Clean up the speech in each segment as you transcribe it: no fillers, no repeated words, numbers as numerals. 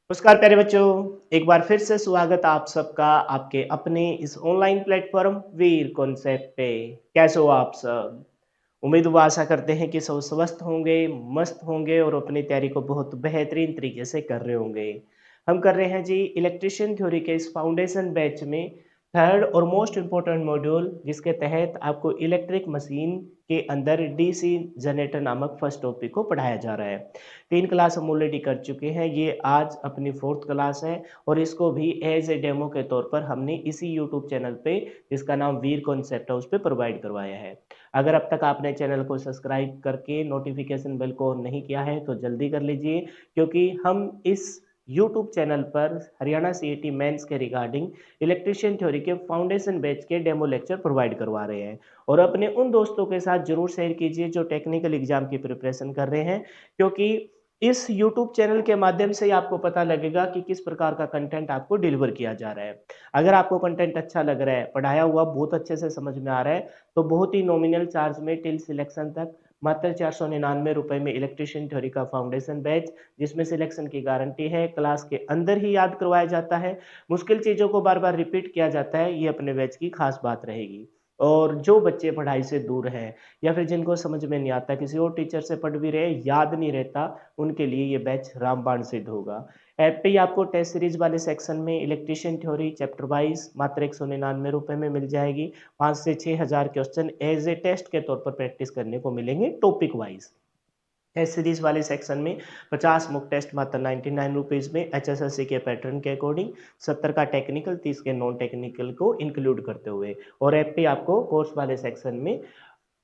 नमस्कार प्यारे बच्चों, एक बार फिर से स्वागत आप सबका आपके अपने इस ऑनलाइन प्लेटफॉर्म वीर कॉन्सेप्ट पे। कैसे हो आप सब? उम्मीद व आशा करते हैं कि सब स्वस्थ होंगे, मस्त होंगे और अपनी तैयारी को बहुत बेहतरीन तरीके से कर रहे होंगे। हम कर रहे हैं जी इलेक्ट्रिशियन थ्योरी के इस फाउंडेशन बैच में थर्ड और मोस्ट इम्पोर्टेंट मॉड्यूल, जिसके तहत आपको इलेक्ट्रिक मशीन के अंदर डीसी जनरेटर नामक फर्स्ट टॉपिक को पढ़ाया जा रहा है। 3 क्लास हम ऑलरेडी कर चुके हैं, ये आज अपनी 4th क्लास है और इसको भी एज ए डेमो के तौर पर हमने इसी यूट्यूब चैनल पे, जिसका नाम वीर कॉन्सेप्ट है, उस पे प्रोवाइड करवाया है। अगर अब तक आपने चैनल को सब्सक्राइब करके नोटिफिकेशन बेल को ऑन नहीं किया है तो जल्दी कर लीजिए, क्योंकि हम इस यूट्यूब चैनल पर हरियाणा सीईटी मेंस के रिगार्डिंग इलेक्ट्रिशियन थ्योरी के फाउंडेशन बैच के डेमो लेक्चर प्रोवाइड करवा रहे हैं। और अपने उन दोस्तों के साथ जरूर शेयर कीजिए जो टेक्निकल एग्जाम की प्रिपरेशन कर रहे हैं, क्योंकि इस यूट्यूब चैनल के माध्यम से ही आपको पता लगेगा कि किस प्रकार का कंटेंट आपको डिलीवर किया जा रहा है। अगर आपको कंटेंट अच्छा लग रहा है, पढ़ाया हुआ बहुत अच्छे से समझ में आ रहा है, तो बहुत ही नॉमिनल चार्ज में टिल सिलेक्शन तक मात्र 499 रुपए में इलेक्ट्रिशियन थ्योरी का फाउंडेशन बैच, जिसमें सिलेक्शन की गारंटी है, क्लास के अंदर ही याद करवाया जाता है, मुश्किल चीज़ों को बार बार रिपीट किया जाता है, ये अपने बैच की खास बात रहेगी। और जो बच्चे पढ़ाई से दूर हैं या फिर जिनको समझ में नहीं आता, किसी और टीचर से पढ़ भी रहे, याद नहीं रहता, उनके लिए ये बैच रामबाण सिद्ध होगा। ऐप पे ही आपको टेस्ट सीरीज वाले सेक्शन में इलेक्ट्रिशियन थ्योरी चैप्टर वाइज मात्र 199 रुपए में मिल जाएगी। 5 से 6 हज़ार क्वेश्चन एज ए टेस्ट के तौर पर प्रैक्टिस करने को मिलेंगे टॉपिक वाइज। टेस्ट सीरीज वाले सेक्शन में 50 मुक टेस्ट मात्र 99 रुपीज़ में एचएसएससी के पैटर्न के अकॉर्डिंग, 70 का टेक्निकल, 30 के नॉन टेक्निकल को इंक्लूड करते हुए, और ऐप पे आपको कोर्स वाले सेक्शन में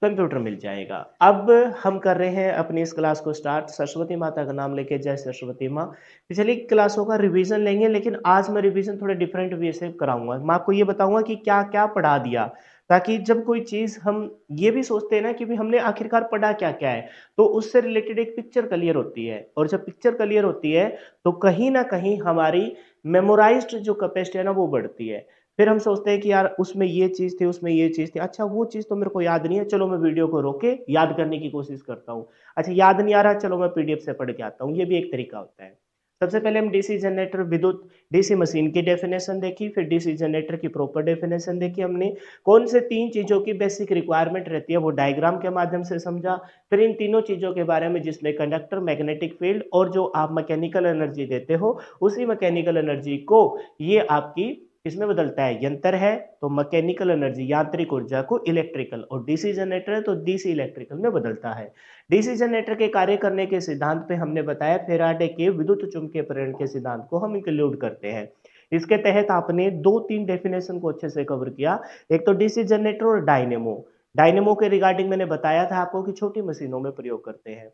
कंप्यूटर मिल जाएगा। अब हम कर रहे हैं अपनी इस क्लास को स्टार्ट सरस्वती माता का नाम लेके। जय सरस्वती माँ। पिछली क्लासों का रिवीजन लेंगे, लेकिन आज मैं रिवीजन थोड़े डिफरेंट वे से कराऊंगा। मैं आपको ये बताऊंगा कि क्या क्या पढ़ा दिया, ताकि जब कोई चीज हम ये भी सोचते हैं ना कि भी हमने आखिरकार पढ़ा क्या क्या है, तो उससे रिलेटेड एक पिक्चर क्लियर होती है। और जब पिक्चर क्लियर होती है तो कहीं ना कहीं हमारी मेमोराइज्ड जो कैपेसिटी है ना, वो बढ़ती है। फिर हम सोचते हैं कि यार उसमें ये चीज़ थी, उसमें ये चीज़ थी, अच्छा वो चीज़ तो मेरे को याद नहीं है, चलो मैं वीडियो को रोक के याद करने की कोशिश करता हूँ। अच्छा याद नहीं आ रहा, चलो मैं पीडीएफ से पढ़ के आता हूँ, ये भी एक तरीका होता है। सबसे पहले हम डीसी जनरेटर, विद्युत डीसी मशीन की डेफिनेशन देखी, फिर डीसी जनरेटर की प्रॉपर डेफिनेशन देखी हमने। कौन से 3 चीज़ों की बेसिक रिक्वायरमेंट रहती है वो डायग्राम के माध्यम से समझा। फिर इन तीनों चीज़ों के बारे में, जिसमें कंडक्टर, मैग्नेटिक फील्ड और जो आप मैकेनिकल एनर्जी देते हो, उसी मैकेनिकल एनर्जी को ये आपकी इसमें बदलता है। यंत्र है तो मैकेनिकल एनर्जी, यांत्रिक ऊर्जा को इलेक्ट्रिकल, और डीसी जनरेटर है तो डीसी इलेक्ट्रिकल में बदलता है। डीसी जनरेटर के कार्य करने के सिद्धांत पे हमने बताया, फेराडे के विद्युत चुंबकीय प्रेरण के सिद्धांत को हम इंक्लूड करते हैं। इसके तहत आपने 2-3 डेफिनेशन को अच्छे से कवर किया। एक तो डीसी जनरेटर और डायनेमो। डायनेमो के रिगार्डिंग मैंने बताया था आपको कि छोटी मशीनों में प्रयोग करते हैं।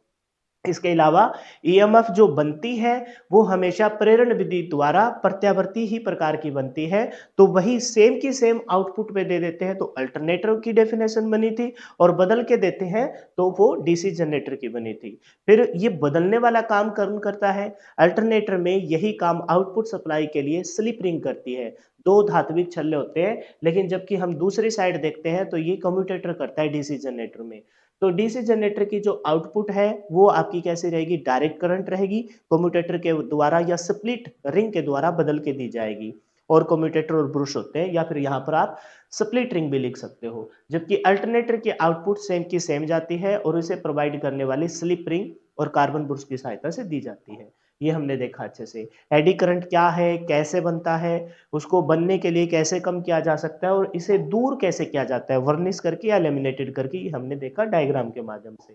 इसके अलावा ईएमएफ जो बनती है वो हमेशा प्रेरण विधि द्वारा प्रत्यावर्ती ही प्रकार की बनती है, तो वही सेम की सेम आउटपुट में दे देते हैं, तो अल्टरनेटर की डेफिनेशन बनी थी। और बदल के देते हैं तो वो डीसी जनरेटर की बनी थी। फिर ये बदलने वाला काम कौन करता है? अल्टरनेटर में यही काम आउटपुट सप्लाई के लिए स्लिप रिंग करती है। दो धात्विक छल्ले होते हैं, लेकिन जबकि हम दूसरी साइड देखते हैं तो ये कम्यूटेटर करता है डीसी जनरेटर में। तो डीसी जनरेटर की जो आउटपुट है वो आपकी कैसी रहेगी? डायरेक्ट करंट रहेगी, कम्यूटेटर के द्वारा या स्प्लिट रिंग के द्वारा बदल के दी जाएगी। और कम्यूटेटर और ब्रुश होते हैं, या फिर यहाँ पर आप स्प्लिट रिंग भी लिख सकते हो। जबकि अल्टरनेटर की आउटपुट सेम की सेम जाती है और उसे प्रोवाइड करने वाली स्लिप रिंग और कार्बन ब्रुश की सहायता से दी जाती है। ये हमने देखा अच्छे से। एडी करंट क्या है, कैसे बनता है, उसको बनने के लिए कैसे कम किया जा सकता है, और इसे दूर कैसे किया जाता है, वर्निश करके या लेमिनेटेड करके, ये हमने देखा डायग्राम के माध्यम से।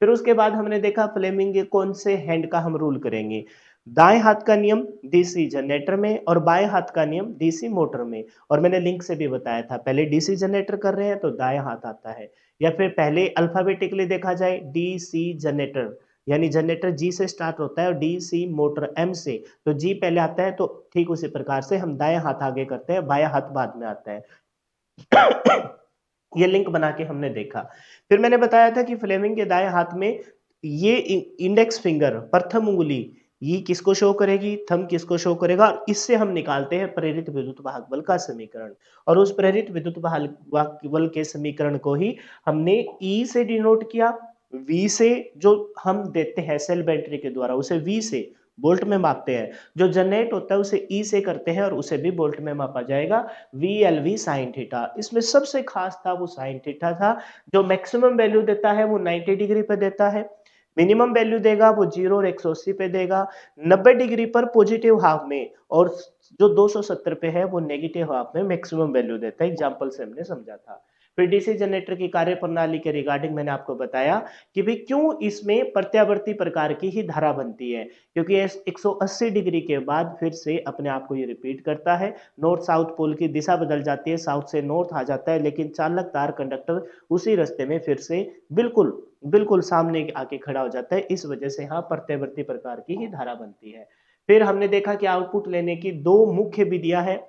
फिर उसके बाद हमने देखा फ्लेमिंग के कौन से हैंड का हम रूल करेंगे। दाएं हाथ का नियम डीसी जनरेटर में और बाएं हाथ का नियम डीसी मोटर में। और मैंने लिंक से भी बताया था, पहले डीसी जनरेटर कर रहे हैं तो दाएं हाथ आता है, या फिर पहले अल्फाबेटिकली देखा जाए डीसी जनरेटर, यानी जनरेटर जी से स्टार्ट होता है और डीसी मोटर एम से, तो जी पहले आता है, तो ठीक उसी प्रकार से हम दाएं हाथ आगे करते हैं, बायां हाथ बाद में आता है। ये लिंक बना के हमने देखा। फिर मैंने बताया था कि फ्लेमिंग के दाएं हाथ में ये इंडेक्स फिंगर, प्रथम उंगली, ये किसको शो करेगी? थंब किसको शो करेगा? और इससे हम निकालते हैं प्रेरित विद्युत वाहक बल का समीकरण। और उस प्रेरित विद्युत वाहक बल के समीकरण को ही हमने ई से डिनोट किया, वी से जो हम देते हैं सेल बैटरी के द्वारा, उसे वी से, वोल्ट में मापते हैं। जो जनरेट होता है उसे ई से करते हैं और उसे भी वोल्ट में मापा जाएगा, VLV sin थीटा। इसमें सबसे खास था वो sin थीटा था। जो मैक्सिमम वैल्यू देता है वो 90 डिग्री पे देता है, मिनिमम वैल्यू देगा वो 0 और 180 पे देगा, 90 डिग्री पर पॉजिटिव हाफ में, और जो 270 पे है वो नेगेटिव हाफ में मैक्सिमम वैल्यू देता है। एग्जांपल से हमने समझा था। फिर डीसी जनरेटर की कार्यप्रणाली के रिगार्डिंग मैंने आपको बताया कि भाई क्यों इसमें प्रत्यावर्ती प्रकार की ही धारा बनती है, क्योंकि 180 डिग्री के बाद फिर से अपने आप को ये रिपीट करता है, नॉर्थ साउथ पोल की दिशा बदल जाती है, साउथ से नॉर्थ आ जाता है, लेकिन चालक तार कंडक्टर उसी रास्ते में फिर से बिल्कुल बिल्कुल सामने आके खड़ा हो जाता है। इस वजह से यहाँ प्रत्यावर्ती प्रकार की ही धारा बनती है। फिर हमने देखा कि आउटपुट लेने की दो मुख्य विधियां हैं,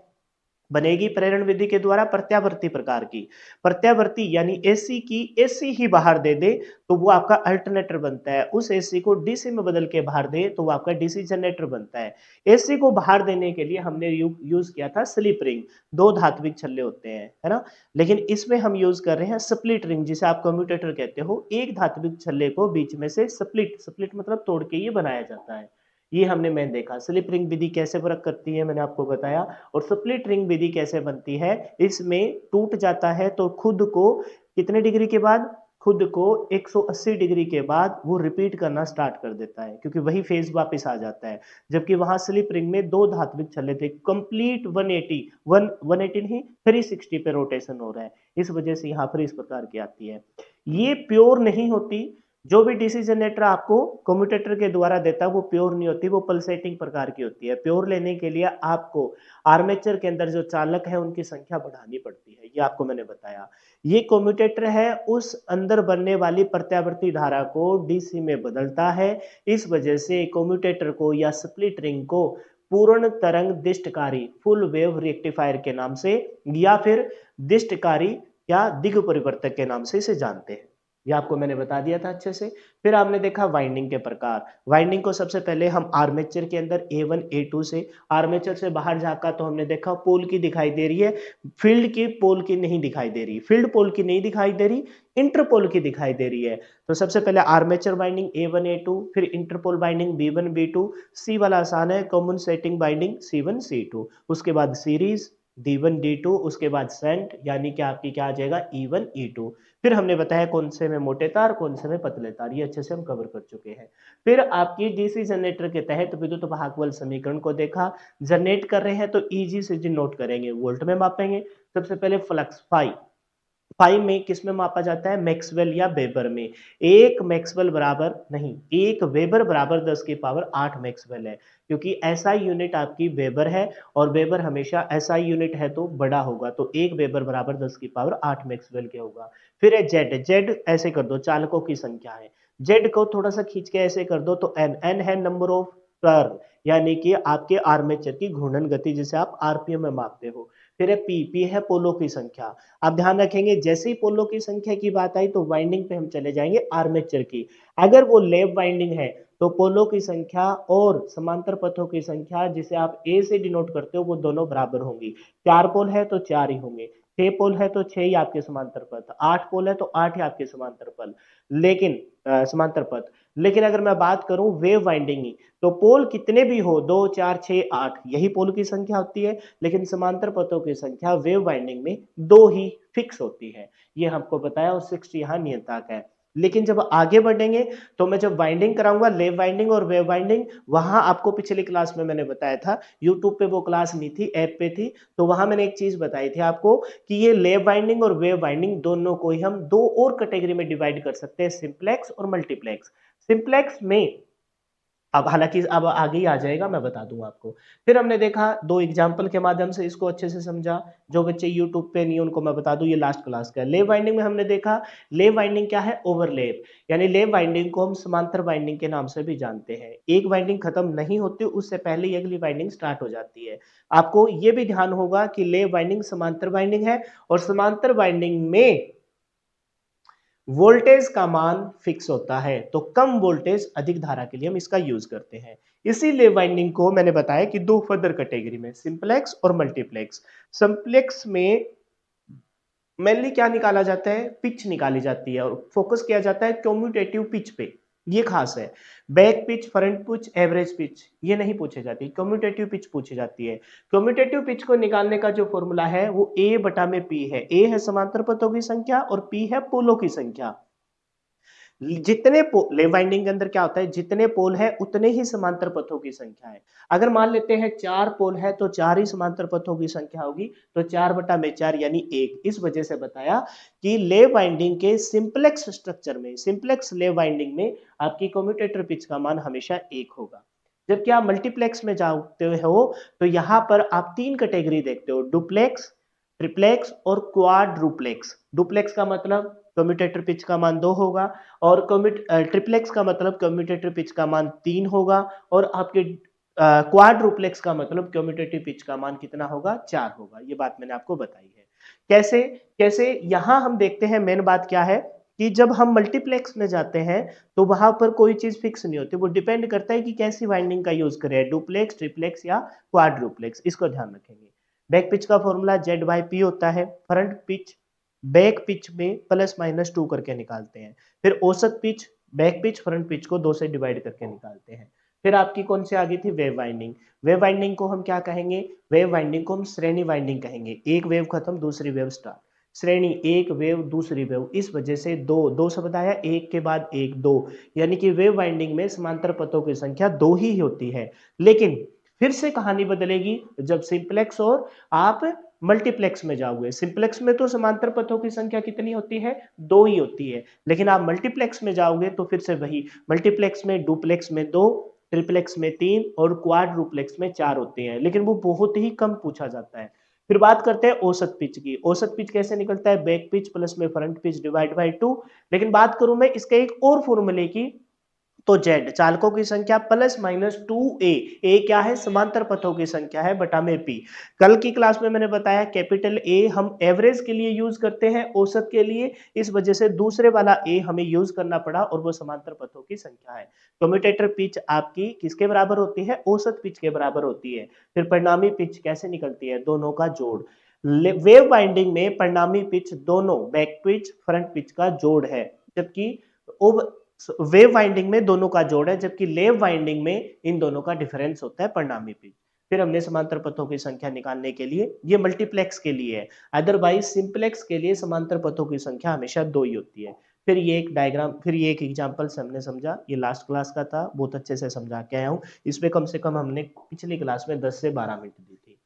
बनेगी प्रेरण विधि के द्वारा प्रत्यावर्ती प्रकार की। प्रत्यावर्ती यानी एसी की एसी ही बाहर दे दे तो वो आपका अल्टरनेटर बनता है, उस एसी को डीसी में बदल के बाहर दे तो वो आपका डीसी जनरेटर बनता है। एसी को बाहर देने के लिए हमने यूज किया था स्लिप रिंग, दो धात्विक छल्ले होते हैं, है ना। लेकिन इसमें हम यूज कर रहे हैं स्प्लिट रिंग, जिसे आप कम्यूटेटर कहते हो। एक धात्विक छल्ले को बीच में से स्प्लिट स्प्लिट मतलब तोड़ के ये बनाया जाता है। ये हमने मैंने देखा स्लिप रिंग विधि कैसे वर्क करती है, मैंने आपको बताया। और स्प्लिट रिंग विधि कैसे बनती है, इसमें टूट जाता है तो खुद को कितने डिग्री के बाद, खुद को 180 डिग्री के बाद वो रिपीट करना स्टार्ट कर देता है, क्योंकि वही फेज वापस आ जाता है। जबकि वहां स्लिप रिंग में दो धात्विक छल्ले थे, कंप्लीट 180 नहीं 360 पे रोटेशन हो रहा है, इस वजह से यहाँ पर इस प्रकार की आती है। ये प्योर नहीं होती, जो भी डीसी जनरेटर आपको कम्यूटेटर के द्वारा देता है वो प्योर नहीं होती, वो पल्सेटिंग प्रकार की होती है। प्योर लेने के लिए आपको आर्मेचर के अंदर जो चालक है उनकी संख्या बढ़ानी पड़ती है, ये आपको मैंने बताया। ये कम्यूटेटर है उस अंदर बनने वाली प्रत्यावर्ती धारा को डीसी में बदलता है। इस वजह से कम्यूटेटर को या स्प्लिट रिंग को पूर्ण तरंग दिष्टकारी फुल वेव रेक्टिफायर के नाम से या फिर दिष्टकारी या दिग परिवर्तक के नाम से इसे जानते हैं। ये आपको मैंने बता दिया था अच्छे से। फिर आपने देखा वाइंडिंग के प्रकार। वाइंडिंग को सबसे पहले हम आर्मेचर के अंदर A1 A2 से, आर्मेचर से बाहर झांका तो हमने देखा पोल की दिखाई दे रही है, फील्ड की पोल की नहीं दिखाई दे रही, फील्ड पोल की नहीं दिखाई दे रही, इंटरपोल की दिखाई दे रही है। तो सबसे पहले आर्मेचर बाइंडिंग A1 A2, फिर इंटरपोल बाइंडिंग B1 B2, सी वाला आसान है, common setting binding C1 C2, उसके बाद सीरीज D1 D2, उसके बाद सेंट यानी कि आपकी क्या आ जाएगा E1 E2। फिर हमने बताया कौन से में मोटे तार कौन से में पतले तार, ये अच्छे से हम कवर कर चुके हैं। फिर आपकी डीसी जनरेटर के तहत विद्युत वाहक बल समीकरण को देखा। जनरेट कर रहे हैं तो ईजी से जी नोट करेंगे, वोल्ट में मापेंगे। सबसे पहले फ्लक्स फाई, फाइव में किस में मापा जाता है, मैक्सवेल या वेबर में। एक मैक्सवेल बराबर नहीं, एक वेबर बराबर 10 की पावर 8 मैक्सवेल है, क्योंकि एसआई यूनिट आपकी वेबर है और वेबर हमेशा एसआई यूनिट है तो बड़ा होगा, तो एक वेबर बराबर 10 की पावर 8 मैक्सवेल के होगा। फिर है जेड, जेड ऐसे कर दो चालकों की संख्या है, जेड को थोड़ा सा खींच के ऐसे कर दो तो एन, एन है नंबर ऑफ टर्न यानी कि आपके आर्मेचर की घूर्णन गति जिसे आप आरपीएम में मापते हो। फिर है पी, पी है पोलो की संख्या। आप ध्यान रखेंगे जैसे ही पोलो की संख्या की बात आई तो वाइंडिंग पे हम चले जाएंगे आर्मेचर की। अगर वो लैप वाइंडिंग है तो पोलो की संख्या और समांतर पथों की संख्या जिसे आप ए से डिनोट करते हो वो दोनों बराबर होंगी। 4 पोल है तो 4 ही होंगे, 6 पोल है तो 6 ही आपके समांतर पथ, 8 पोल है तो 8 ही आपके समांतर पल, लेकिन समांतर पथ। लेकिन अगर मैं बात करूं वेव वाइंडिंग की, तो पोल कितने भी हो 2 4 6 8 यही पोल की संख्या होती है, लेकिन समांतर पथों की संख्या वेव वाइंडिंग में 2 ही फिक्स होती है। ये हमको बताया और 60 यहाँ नियंत्रक है। लेकिन जब आगे बढ़ेंगे तो मैं जब वाइंडिंग कराऊंगा लेव वाइंडिंग और वेव वाइंडिंग, वहां आपको पिछली क्लास में मैंने बताया था, यूट्यूब पे वो क्लास नहीं थी ऐप पे थी, तो वहां मैंने एक चीज बताई थी आपको कि ये लेव वाइंडिंग और वेव वाइंडिंग दोनों को ही हम दो और कैटेगरी में डिवाइड कर सकते हैं, सिंप्लेक्स और मल्टीप्लेक्स। सिंप्लेक्स में अब हालांकि अब आगे ही आ जाएगा मैं बता दूंगा आपको। फिर हमने देखा दो एग्जांपल के माध्यम से इसको अच्छे से समझा, जो बच्चे यूट्यूब पे नहीं उनको मैं बता दूं ये लास्ट क्लास का है। लेव वाइंडिंग में हमने देखा लेव वाइंडिंग क्या है, ओवरलेप, यानी लेव वाइंडिंग को हम समांतर वाइंडिंग के नाम से भी जानते हैं। एक वाइंडिंग खत्म नहीं होती उससे पहले ही अगली वाइंडिंग स्टार्ट हो जाती है। आपको ये भी ध्यान होगा कि लेव वाइंडिंग समांतर वाइंडिंग है और समांतर वाइंडिंग में वोल्टेज का मान फिक्स होता है, तो कम वोल्टेज अधिक धारा के लिए हम इसका यूज करते हैं। इसीलिए वाइंडिंग को मैंने बताया कि दो फर्दर कैटेगरी में, सिंपलेक्स और मल्टीप्लेक्स। सिंपलेक्स में मेनली क्या निकाला जाता है, पिच निकाली जाती है और फोकस किया जाता है कम्यूटेटिव पिच पे। ये खास है। Back pitch, front pitch, average pitch ये नहीं पूछी जाती, कम्यूटेटिव पिच पूछी जाती है। कम्यूटेटिव पिच को निकालने का जो फॉर्मूला है वो ए बटा में पी है। ए है समांतर पथों की संख्या और पी है पोलों की संख्या। जितने लेव वाइंडिंग के अंदर क्या होता है, जितने पोल है उतने ही समांतर पथों की संख्या है। अगर मान लेते हैं 4 पोल है तो 4 ही समांतर पथों की संख्या होगी, तो 4 बटा में 4 यानी 1। इस वजह से बताया कि लेव वाइंडिंग के सिंपलेक्स स्ट्रक्चर में, सिंपलेक्स लेव वाइंडिंग में आपकी कम्यूटेटर पिच का मान हमेशा 1 होगा। जबकि आप मल्टीप्लेक्स में जाते हो तो यहां पर आप 3 कैटेगरी देखते हो, डुप्लेक्स, ट्रिप्लेक्स और क्वाड्रुप्लेक्स। डुप्लेक्स का मतलब कम्यूटेटर पिच का मान 2 होगा और ट्रिप्लेक्स का मतलब कम्यूटेटर पिच का मान 3 होगा और आपके क्वाड्रुप्लेक्स का मतलब कम्यूटेटिव पिच का मान कितना होगा, 4 होगा। ये बात मैंने आपको बताई है। कैसे कैसे यहां हम देखते हैं, मेन बात क्या है कि जब हम मल्टीप्लेक्स में जाते हैं तो वहां पर कोई चीज फिक्स नहीं होती, वो डिपेंड करता है कि कैसी वाइंडिंग का यूज करें, डुप्लेक्स, ट्रिप्लेक्स या क्वाड्रुप्लेक्स। इसको ध्यान रखेंगे। बैक पिच का फॉर्मूला जेड बाई पी होता है। फ्रंट पिच बैक पिच में प्लस माइनस 2 करके निकालते हैं। फिर औसत pitch, back pitch front pitch को 2 से डिवाइड करके निकालते हैं। फिर आपकी कौन सी आ गई थी, वेव वाइंडिंग। वेव वाइंडिंग को हम क्या कहेंगे, वेव वाइंडिंग को हम श्रेणी वाइंडिंग कहेंगे। एक वेव खत्म दूसरी वेव स्टार्ट, श्रेणी एक वेव दूसरी वेव, इस वजह से दो दो शब्द आया, एक के बाद एक, दो। यानी कि वेव वाइंडिंग में समांतर पथों की संख्या 2 ही होती है। लेकिन फिर से कहानी बदलेगी जब सिंपलेक्स और आप मल्टीप्लेक्स में जाओगे। सिंपलेक्स में तो समांतर पथों की संख्या कितनी होती है, 2 ही होती है। लेकिन आप मल्टीप्लेक्स में जाओगे तो फिर से वही, मल्टीप्लेक्स में डुप्लेक्स में 2, ट्रिप्लेक्स में 3 और क्वाड्रुप्लेक्स में 4 होते हैं, लेकिन वो बहुत ही कम पूछा जाता है। फिर बात करते हैं औसत पिच की। औसत पिच कैसे निकलता है, बैक पिच प्लस में फ्रंट पिच डिवाइड बाई 2। लेकिन बात करूं मैं इसके एक और फॉर्मूले की, तो जेड चालकों की संख्या प्लस माइनस 2a। ए क्या है, समांतर पथों की संख्या है बटा में पी। कल की क्लास में मैंने बताया कैपिटल ए हम एवरेज के लिए यूज करते हैं, औसत के लिए, इस वजह से दूसरे वाला ए हमें यूज करना पड़ा और वो समांतर पथों की संख्या है। कम्यूटेटर पिच आपकी किसके बराबर होती है, औसत पिच के बराबर होती है। फिर परिणामी पिच कैसे निकलती है, दोनों का जोड़। वेव बाइंडिंग में परिणामी पिच दोनों बैक पिच फ्रंट पिच का जोड़ है, जबकि वेव वाइंडिंग में दोनों का जोड़ है, जबकि लेव वाइंडिंग में इन दोनों का डिफरेंस होता है परिणामी पिच। फिर हमने समांतर पथों की संख्या निकालने के लिए, ये मल्टीप्लेक्स के लिए है, अदरवाइज सिंपलेक्स के लिए समांतर पथों की संख्या हमेशा 2 ही होती है। फिर ये एक डायग्राम, फिर ये एक एग्जांपल से हमने समझा, ये लास्ट क्लास का था, बहुत अच्छे से समझा के आया हूँ। इसमें कम से कम हमने पिछली क्लास में 10 से 12 मिनट दी थी।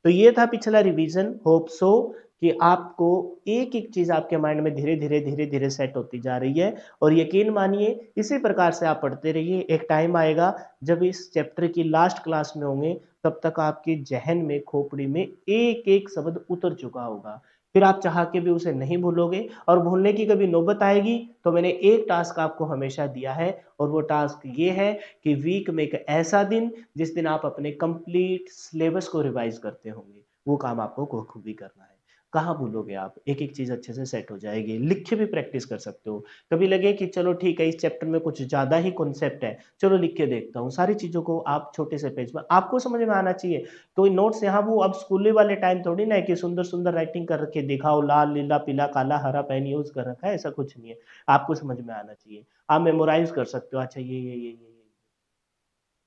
तो ये था पिछला रिवीजन। होप सो कि आपको एक एक चीज आपके माइंड में धीरे धीरे सेट होती जा रही है। और यकीन मानिए इसी प्रकार से आप पढ़ते रहिए, एक टाइम आएगा जब इस चैप्टर की लास्ट क्लास में होंगे, तब तक आपके जहन में, खोपड़ी में एक एक शब्द उतर चुका होगा। फिर आप चाह के भी उसे नहीं भूलोगे, और भूलने की कभी नौबत आएगी तो मैंने एक टास्क आपको हमेशा दिया है, और वो टास्क ये है कि वीक में एक ऐसा दिन जिस दिन आप अपने कंप्लीट सिलेबस को रिवाइज करते होंगे, वो काम आपको बखूबी करना है। कहाँ भूलोगे आप, एक एक चीज अच्छे से सेट हो जाएगी। लिख के भी प्रैक्टिस कर सकते हो। कभी लगे कि चलो ठीक है इस चैप्टर में कुछ ज्यादा ही कॉन्सेप्ट है, चलो लिख के देखता हूँ, सारी चीजों को आप छोटे से पेज में आपको समझ में आना चाहिए। कोई नोट्स यहाँ वो अब स्कूली वाले टाइम थोड़ी ना है कि सुंदर सुंदर राइटिंग कर रखे दिखाओ, लाल नीला पीला काला हरा पेन यूज कर रखा है, ऐसा कुछ नहीं है। आपको समझ में आना चाहिए। आप मेमोराइज कर सकते हो, अच्छा ये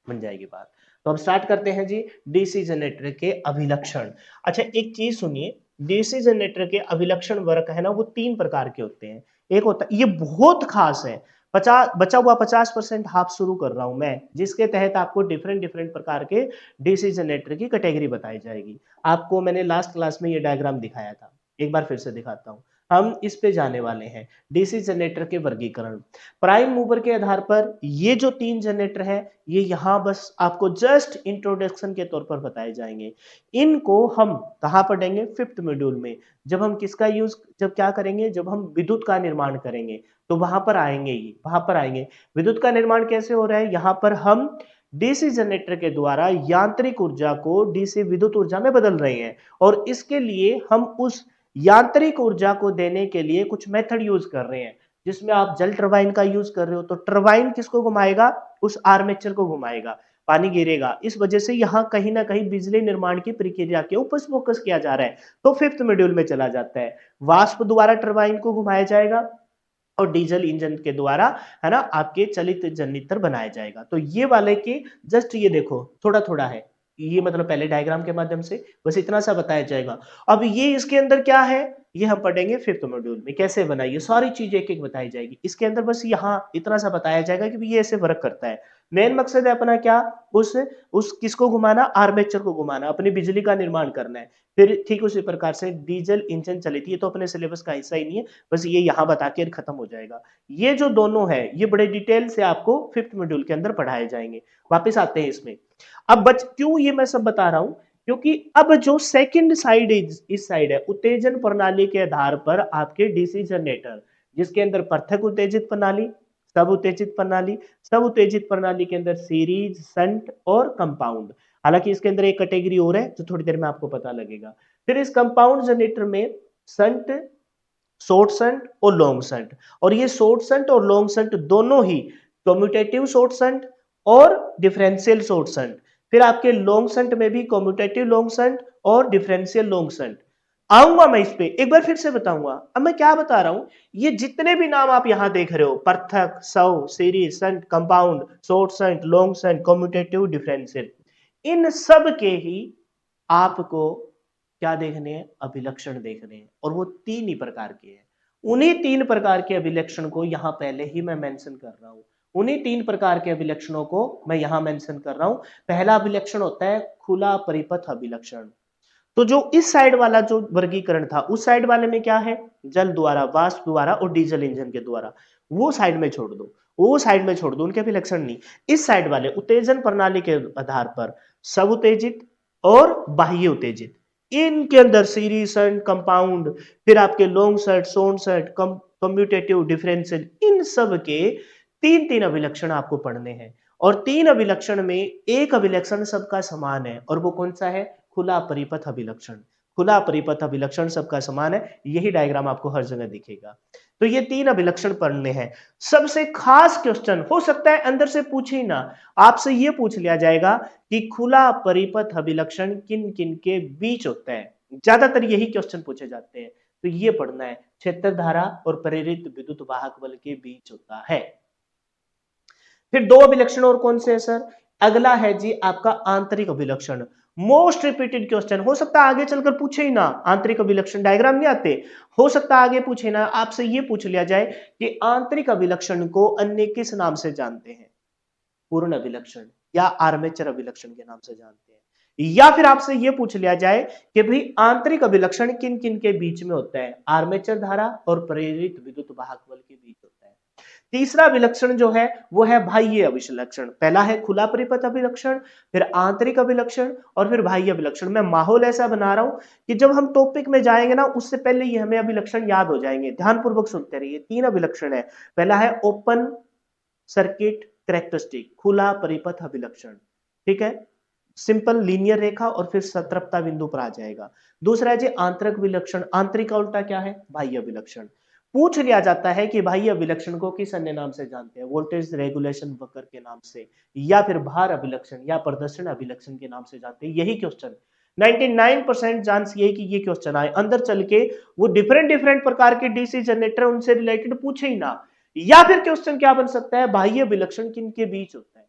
बन जाएगी बात। तो अब स्टार्ट करते हैं जी, डीसी जनरेटर के अभिलक्षण। अच्छा एक चीज सुनिए, डीसी जनरेटर के अभिलक्षण वर्ग है ना, वो 3 प्रकार के होते हैं। एक होता है, ये बहुत खास है, 50 बचा हुआ 50% हाफ शुरू कर रहा हूं मैं, जिसके तहत आपको डिफरेंट डिफरेंट प्रकार के डीसी जनरेटर की कैटेगरी बताई जाएगी। आपको मैंने लास्ट क्लास में ये डायग्राम दिखाया था, एक बार फिर से दिखाता हूं। हम इस पे जाने वाले हैं, डीसी जनरेटर के वर्गीकरण। प्राइम मूवर के आधार पर ये जो 3 जनरेटर है, ये यहाँ बस आपको जस्ट इंट्रोडक्शन के तौर पर बताए जाएंगे। इनको हम कहाँ पढ़ेंगे, 5th मॉड्यूल में। जब हम किसका यूज, जब क्या करेंगे, जब हम विद्युत का निर्माण करेंगे तो वहां पर आएंगे, ये वहां पर आएंगे। विद्युत का निर्माण कैसे हो रहा है, यहाँ पर हम डीसी जनरेटर के द्वारा यांत्रिक ऊर्जा को डीसी विद्युत ऊर्जा में बदल रहे हैं, और इसके लिए हम उस यांत्रिक ऊर्जा को देने के लिए कुछ मेथड यूज कर रहे हैं, जिसमें आप जल टरबाइन का यूज कर रहे हो, तो टरबाइन किसको घुमाएगा, उस आर्मेचर को घुमाएगा, पानी गिरेगा। इस वजह से यहां कहीं ना कहीं बिजली निर्माण की प्रक्रिया के ऊपर फोकस किया जा रहा है। तो 5th मॉड्यूल में चला जाता है, वाष्प द्वारा टरबाइन को घुमाया जाएगा, और डीजल इंजन के द्वारा, है ना, आपके चलित जनरेटर बनाया जाएगा। तो ये वाले के जस्ट ये देखो थोड़ा थोड़ा है, ये मतलब पहले डायग्राम के माध्यम से बस इतना सा बताया जाएगा। अब ये इसके अंदर क्या है, ये हम पढ़ेंगे फिफ्थ मॉड्यूल में, कैसे बनाइए सारी चीजें एक एक बताई जाएगी। इसके अंदर बस यहाँ इतना सा बताया जाएगा कि ये ऐसे वर्क करता है। मेन मकसद है अपना क्या, उस किसको घुमाना, आर्मेचर को घुमाना, अपनी बिजली का निर्माण करना है। फिर ठीक उसी प्रकार से डीजल इंजन चली थी, ये तो अपने सिलेबस का हिस्सा ही नहीं है, बस ये यहाँ बता के खत्म हो जाएगा। ये जो दोनों है ये बड़े डिटेल से आपको फिफ्थ मॉड्यूल के अंदर पढ़ाए जाएंगे। वापस आते हैं इसमें। अब क्यों ये मैं सब बता रहा हूं, क्योंकि अब जो सेकंड साइड इस साइड है उत्तेजन प्रणाली के आधार पर आपके डीसी जनरेटर, जिसके अंदर पृथक उत्तेजित प्रणाली, सब उत्तेजित प्रणाली, सब उत्तेजित प्रणाली के अंदर सीरीज, संट और कंपाउंड। हालांकि इसके अंदर एक कैटेगरी और है जो थोड़ी देर में आपको पता लगेगा। फिर इस कंपाउंड जनरेटर में संट, शॉर्ट शंट और लॉन्ग शंट, और ये शॉर्ट शंट और लॉन्ग शंट दोनों ही कम्यूटेटिव शॉर्ट शंट और डिफरेंशियल शॉर्ट शंट। फिर आपके लॉन्ग शंट में भी कम्यूटेटिव लॉन्ग शंट और डिफरेंशियल लॉन्ग शंट। आऊंगा मैं इस पे एक बार फिर से बताऊंगा। अब मैं क्या बता रहा हूं, ये जितने भी नाम आप यहां देख रहे हो, पृथक, सव, series, shunt, compound, short shunt, long shunt, cumulative, differential, इन सब के ही आपको क्या देखने हैं, अभिलक्षण देखने हैं, और वो तीन ही प्रकार के हैं। उन्हीं तीन प्रकार के अभिलक्षण को यहां पहले ही मैं मेंशन कर रहा हूं, उन्हीं तीन प्रकार के अभिलक्षणों को मैं यहां मेंशन कर रहा हूं। पहला अभिलक्षण होता है खुला परिपथ अभिलक्षण। तो जो इस साइड वाला जो वर्गीकरण था, उस साइड वाले में क्या है, जल द्वारा, वाष्प द्वारा और डीजल इंजन के द्वारा, वो साइड में छोड़ दो, वो साइड में छोड़ दो, उनके अभिलक्षण नहीं। इस साइड वाले उत्तेजन प्रणाली के आधार पर सब उत्तेजित और बाह्य उत्तेजित, इनके अंदर सीरीज शंट, कंपाउंड, फिर आपके long shunt, short shunt, cumulative, differential, इन सब के तीन तीन अभिलक्षण आपको पढ़ने हैं। और तीन अभिलक्षण में एक अभिलक्षण सबका समान है, और वो कौन सा है, खुला परिपथ अभिलक्षण। खुला परिपथ अभिलक्षण सबका समान है, यही डायग्राम आपको हर जगह दिखेगा। तो ये तीन अभिलक्षण पढ़ने हैं। सबसे खास क्वेश्चन हो सकता है अंदर से पूछे ही ना, आपसे ये पूछ लिया जाएगा कि खुला परिपथ अभिलक्षण किन किन के बीच होता है। ज्यादातर यही क्वेश्चन पूछे जाते हैं, तो ये पढ़ना है, क्षेत्र धारा और प्रेरित विद्युत वाहक बल के बीच होता है। फिर दो अभिलक्षण और कौन से हैं सर, अगला है जी आपका आंतरिक अभिलक्षण। मोस्ट रिपीटेड क्वेश्चन, हो सकता है आगे चलकर पूछे ही ना, आंतरिक अभिलक्षण डायग्राम नहीं आते, हो सकता है आगे पूछे ना, आपसे ये पूछ लिया जाए कि आंतरिक अभिलक्षण को अन्य किस नाम से जानते हैं, पूर्ण अभिलक्षण या आर्मेचर अभिलक्षण के नाम से जानते हैं। या फिर आपसे यह पूछ लिया जाए कि भाई आंतरिक अभिलक्षण किन किन के बीच में होता है, आर्मेचर धारा और प्रेरित विद्युत वाहक बल के बीच होता है। तीसरा अभिलक्षण जो है वो है बाह्य अभिलक्षण। पहला है खुला परिपथ अभिलक्षण, फिर आंतरिक अभिलक्षण, और फिर बाह्य अभिलक्षण। मैं माहौल ऐसा बना रहा हूं कि जब हम टॉपिक में जाएंगे ना, उससे पहले ही हमें अभिलक्षण याद हो जाएंगे। ध्यानपूर्वक सुनते रहिए। तीन अभिलक्षण है, पहला है ओपन सर्किट कैरेक्टरिस्टिक, खुला परिपथ अभिलक्षण, ठीक है, सिंपल लीनियर रेखा, और फिर संतृप्ता बिंदु पर आ जाएगा। दूसरा है जी आंतरिक अभिलक्षण, आंतरिक का उल्टा क्या है, बाह्य अभिलक्षण। पूछ लिया जाता है कि बाह्य अभिलक्षण को किस अन्य नाम से जानते हैं, वोल्टेज रेगुलेशन वक्र के नाम से, या फिर भार अभिलक्षण या प्रदर्शन अभिलक्षण के नाम से जानते हैं। यही क्वेश्चन 99% चांस ये कि ये क्वेश्चन आए अंदर चल के, वो डिफरेंट डिफरेंट प्रकार के डीसी जनरेटर उनसे रिलेटेड पूछे ही ना। या फिर क्वेश्चन क्या बन सकता है, बाह्य विलक्षण किन के बीच होता है,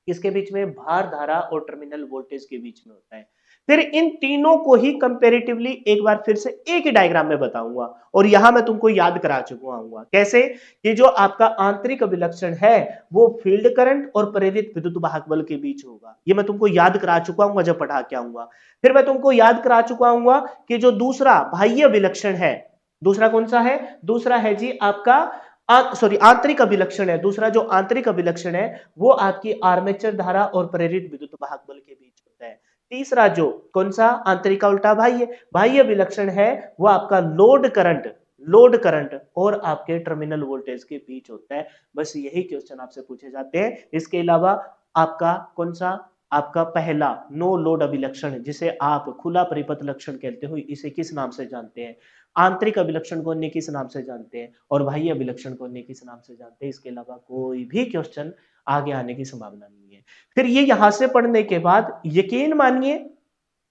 किसके बीच में, भार धारा और टर्मिनल वोल्टेज के बीच में होता है। फिर इन तीनों को ही कंपैरेटिवली एक बार फिर से एक ही डायग्राम में बताऊंगा, और यहां मैं तुमको याद करा चुका हूं कैसे, कि जो आपका आंतरिक अभिलक्षण है वो फील्ड करंट और प्रेरित विद्युत वाहक बल के बीच होगा। ये मैं तुमको याद करा चुका हूं जब पढ़ा के आऊंगा। फिर मैं तुमको याद करा चुका हूं कि जो दूसरा बाह्य अभिलक्षण है, दूसरा कौन सा है, दूसरा है जी आपका सॉरी आंतरिक अभिलक्षण है, दूसरा जो आंतरिक अभिलक्षण है वो आपकी आर्मेचर धारा और प्रेरित विद्युत वाहक बल के बीच होता है। तीसरा जो कौन सा, आंतरिक का उल्टा बाह्य, बाह्य विलक्षण है वो आपका लोड करंट और आपके टर्मिनल वोल्टेज के बीच होता है। बस यही क्वेश्चन आपसे पूछे जाते हैं। इसके अलावा आपका कौन सा, आपका पहला नो लोड अभिलक्षण, जिसे आप खुला परिपथ लक्षण कहते हो, इसे किस नाम से जानते हैं, आंतरिक अभिलक्षण को अन्य किस नाम से जानते हैं, और बाह्य अभिलक्षण को अन्य किस नाम से जानते हैं। इसके अलावा कोई भी क्वेश्चन आगे आने की संभावना नहीं है। फिर ये यहां से पढ़ने के बाद यकीन मानिए,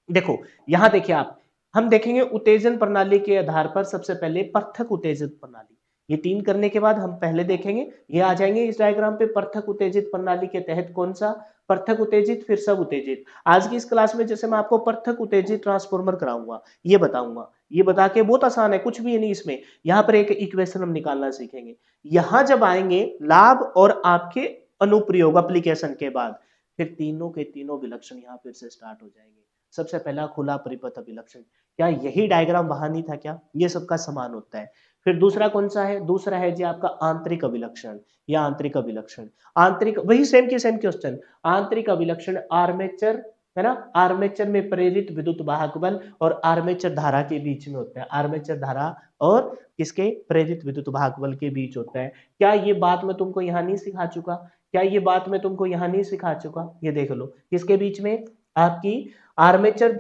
देखो यहां देखिए आप, हम देखेंगे उत्तेजन प्रणाली के आधार पर सबसे पहले पृथक उत्तेजित प्रणाली। ये 3 करने के बाद हम पहले देखेंगे, ये आ जाएंगे इस डायग्राम पे, पृथक उत्तेजित प्रणाली के तहत कौन सा, पृथक उत्तेजित फिर सब उत्तेजित। आज की इस क्लास में जैसे मैं आपको पृथक उत्तेजित ट्रांसफार्मर कराऊंगा, ये बताऊंगा, ये बता के बहुत आसान है, कुछ भी है नहीं इसमें। यहाँ पर एक इक्वेशन हम निकालना सीखेंगे। यहाँ जब आएंगे लाभ और आपके अनुप्रयोग एप्लीकेशन के बाद, फिर तीनों के तीनों विलक्षण यहाँ फिर से स्टार्ट हो जाएंगे। सबसे पहला खुला परिपथ अभिलक्षण, क्या यही डायग्राम वहां नहीं था क्या, ये सबका समान होता है। फिर दूसरा कौन सा है, दूसरा है जी आपका आंतरिक अभिलक्षण या आंतरिक अभिलक्षण। आंतरिक वही सेम के सेम क्वेश्चन, आंतरिक अभिलक्षण आर्मेचर है ना, आर्मेचर में प्रेरित विद्युत वाहक बल और आर्मेचर धारा के बीच में होता है, आर्मेचर धारा और किसके, प्रेरित विद्युत वाहक बल के बीच होता है। क्या ये बात मैं तुमको यहाँ नहीं सिखा चुका, क्या ये बात मैं तुमको यहाँ नहीं सिखा चुका, ये देख लो किसके बीच में, आपकी आर्मेचर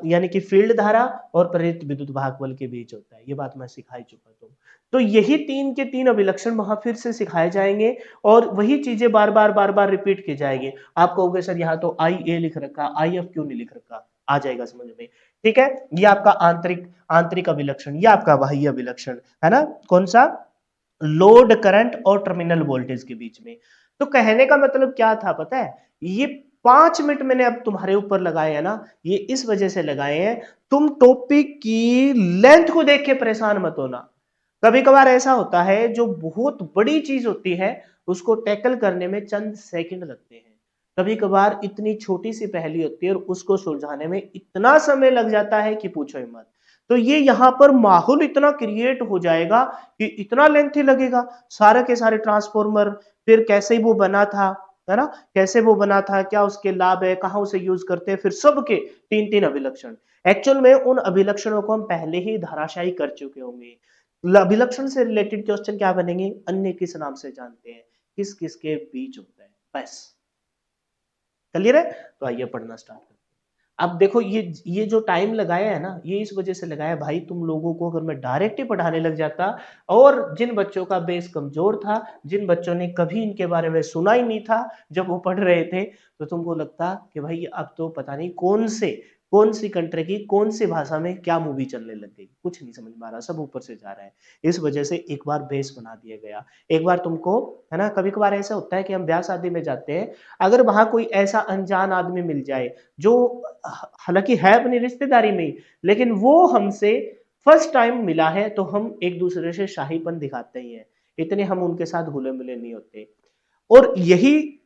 यानी कि फील्ड धारा और प्रेरित विद्युत वाहक बल के बीच होता है, ये बात मैं सिखा ही चुका तुम। तो यही 3 के 3 अभिलक्षण वहां फिर से सिखाए जाएंगे और वही चीजें बार बार रिपीट की जाएगी। आप कहोगे सर यहाँ तो आई ए लिख रखा, आई एफ क्यों नहीं लिख रखा, आ जाएगा समझ में। ठीक है, ये आपका आंतरिक आंतरिक अभिलक्षण, ये आपका बाह्य अभिलक्षण है ना, कौन सा, लोड करंट और टर्मिनल वोल्टेज के बीच में। तो कहने का मतलब क्या था पता है, ये 5 मिनट मैंने अब तुम्हारे ऊपर लगाए हैं ना, ये इस वजह से लगाए हैं, तुम टॉपिक की लेंथ को देख के परेशान मत होना। कभी कभार ऐसा होता है जो बहुत बड़ी चीज होती है उसको टैकल करने में चंद सेकंड लगते हैं, कभी कभार इतनी छोटी सी पहेली होती है और उसको सुलझाने में इतना समय लग जाता है कि पूछो ही मत। तो ये यहाँ पर माहौल इतना क्रिएट हो जाएगा कि इतना लेंथी लगेगा, सारे के सारे ट्रांसफॉर्मर, फिर कैसे वो बना था, है ना, कैसे वो बना था, क्या उसके लाभ है, कहाँ उसे यूज करते हैं, फिर सबके 3 अभिलक्षण। एक्चुअल में उन अभिलक्षणों को हम पहले ही धाराशायी कर चुके होंगे। अभिलक्षण से रिलेटेड क्वेश्चन क्या बनेंगे, अन्य किस नाम से जानते हैं, किस किस के बीच होता है, बस क्लियर है। तो आइए पढ़ना स्टार्ट करते हैं। अब देखो ये जो टाइम लगाया है ना, ये इस वजह से लगाया भाई, तुम लोगों को अगर मैं डायरेक्ट ही पढ़ाने लग जाता, और जिन बच्चों का बेस कमजोर था, जिन बच्चों ने कभी इनके बारे में सुना ही नहीं था जब वो पढ़ रहे थे, तो तुमको लगता कि भाई अब तो पता नहीं कौन सी कंट्री की कौन सी भाषा में क्या मूवी चलने लग गई, कुछ नहीं समझ में आ रहा, सब ऊपर से जा रहा है। इस वजह से एक बार बेस बना दिया गया। एक बार तुमको, है ना, कभी कभार ऐसा होता है कि हम ब्याह शादी में जाते हैं, अगर वहां कोई ऐसा अनजान आदमी मिल जाए जो हालांकि है अपनी रिश्तेदारी में ही, लेकिन वो हमसे फर्स्ट टाइम मिला है, तो हम एक दूसरे से शाहीपन दिखाते ही हैं, इतने हम उनके साथ घुले मिले नहीं होते। और यही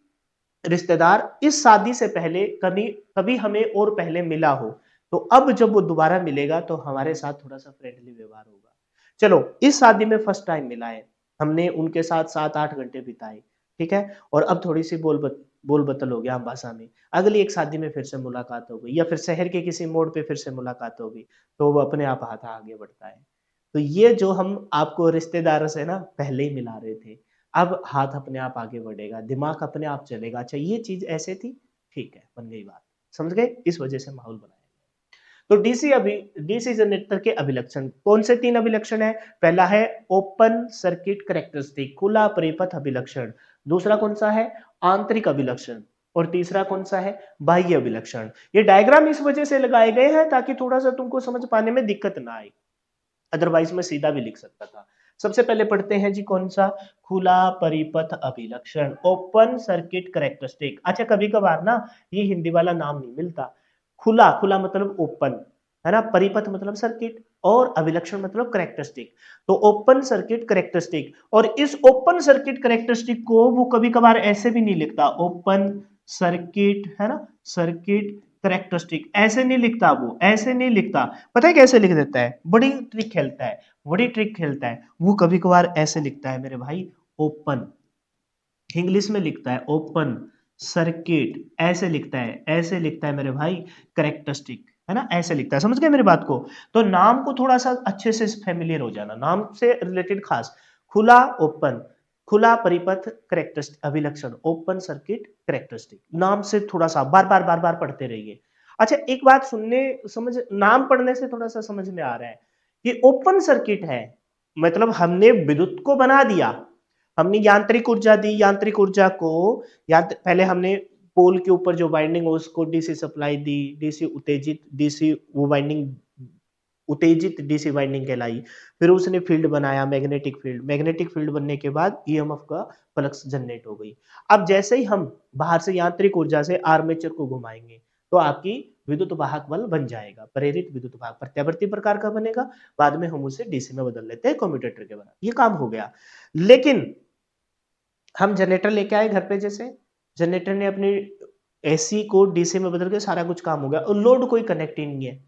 रिश्तेदार इस शादी से पहले कभी कभी हमें और पहले मिला हो, तो अब जब वो दोबारा मिलेगा तो हमारे साथ थोड़ा सा फ्रेंडली व्यवहार होगा। चलो इस शादी में फर्स्ट टाइम मिला है, हमने उनके साथ 7-8 घंटे बिताए, ठीक है, और अब थोड़ी सी बोल बतल हो गया हम भाषा में, अगली एक शादी में फिर से मुलाकात हो गई या फिर शहर के किसी मोड़ पे फिर से मुलाकात हो गई, तो वो अपने आप हाथ आगे बढ़ता है। तो ये जो हम आपको रिश्तेदारों से ना पहले ही मिला रहे थे, अब हाथ अपने आप आगे बढ़ेगा, दिमाग अपने आप चलेगा, अच्छा ये चीज ऐसे थी, ठीक है, बन गई बात, समझ गए, इस वजह से माहौल बनाया। तो डीसी जनरेटर के अभिलक्षण कौन से 3 अभिलक्षण है, पहला है ओपन सर्किट कैरेक्टरिस्टिक, खुला परिपथ अभिलक्षण, दूसरा कौन सा है, आंतरिक अभिलक्षण, और तीसरा कौन सा है, बाह्य अभिलक्षण। ये डायग्राम इस वजह से लगाए गए हैं ताकि थोड़ा सा तुमको समझ पाने में दिक्कत ना आए, अदरवाइज मैं सीधा भी लिख सकता था। सबसे पहले पढ़ते हैं जी कौन सा, खुला परिपथ अभिलक्षण, ओपन सर्किट कैरेक्टरिस्टिक। अच्छा कभी कभार ना ये हिंदी वाला नाम नहीं मिलता, खुला, खुला मतलब ओपन, है ना, परिपथ मतलब सर्किट, और अभिलक्षण मतलब कैरेक्टरिस्टिक। तो ओपन सर्किट कैरेक्टरिस्टिक, और इस ओपन सर्किट कैरेक्टरिस्टिक को वो कभी कभार ऐसे भी नहीं लिखता, ओपन सर्किट, है ना, सर्किट कैरेक्टरिस्टिक ऐसे नहीं लिखता, वो ऐसे नहीं लिखता, पता है कैसे लिख देता है, बड़ी ट्रिक खेलता है, बड़ी ट्रिक खेलता है, वो कभी कभार ऐसे लिखता है मेरे भाई, ओपन, इंग्लिश में लिखता है ओपन सर्किट, ऐसे लिखता है, ऐसे लिखता है मेरे भाई, कैरेक्टरिस्टिक, है ना, ऐसे लिखता है, समझ गए मेरी बात को। तो नाम को थोड़ा सा अच्छे से फेमिलियर हो जाना, नाम से रिलेटेड खास, खुला ओपन, खुला परिपथ कैरेक्टरिस्टिक अभिलक्षण, ओपन सर्किट कैरेक्टरिस्टिक, नाम से थोड़ा सा बार बार पढ़ते रहिए। अच्छा एक बात सुनने समझ, नाम पढ़ने से थोड़ा सा समझ में आ रहा है कि ओपन सर्किट है, मतलब हमने विद्युत को बना दिया, हमने यांत्रिक ऊर्जा दी, यांत्रिक ऊर्जा को पहले हमने पोल के ऊपर जो वाइंडिंग हो उसको डीसी सप्लाई दी, डीसी उत्तेजित, डीसी वो वाइंडिंग उत्तेजित डीसी वाइंडिंग कहलाई। फिर उसने फील्ड बनाया मैग्नेटिक फील्ड बनने के बाद ईएमएफ का फ्लक्स जनरेट हो गई। अब जैसे ही हम बाहर से यांत्रिक ऊर्जा से आर्मेचर को घुमाएंगे तो आपकी विद्युत वाहक बल बन जाएगा, प्रेरित विद्युत वाहक प्रत्यावर्ती प्रकार का बनेगा। बाद में हम उसे डीसी में बदल लेते हैं कम्यूटेटर के बना, ये काम हो गया। लेकिन हम जनरेटर लेके आए घर पे, जैसे जनरेटर ने अपनी एसी को डीसी में बदल के सारा कुछ काम हो गया और लोड कोई कनेक्ट ही नहीं है।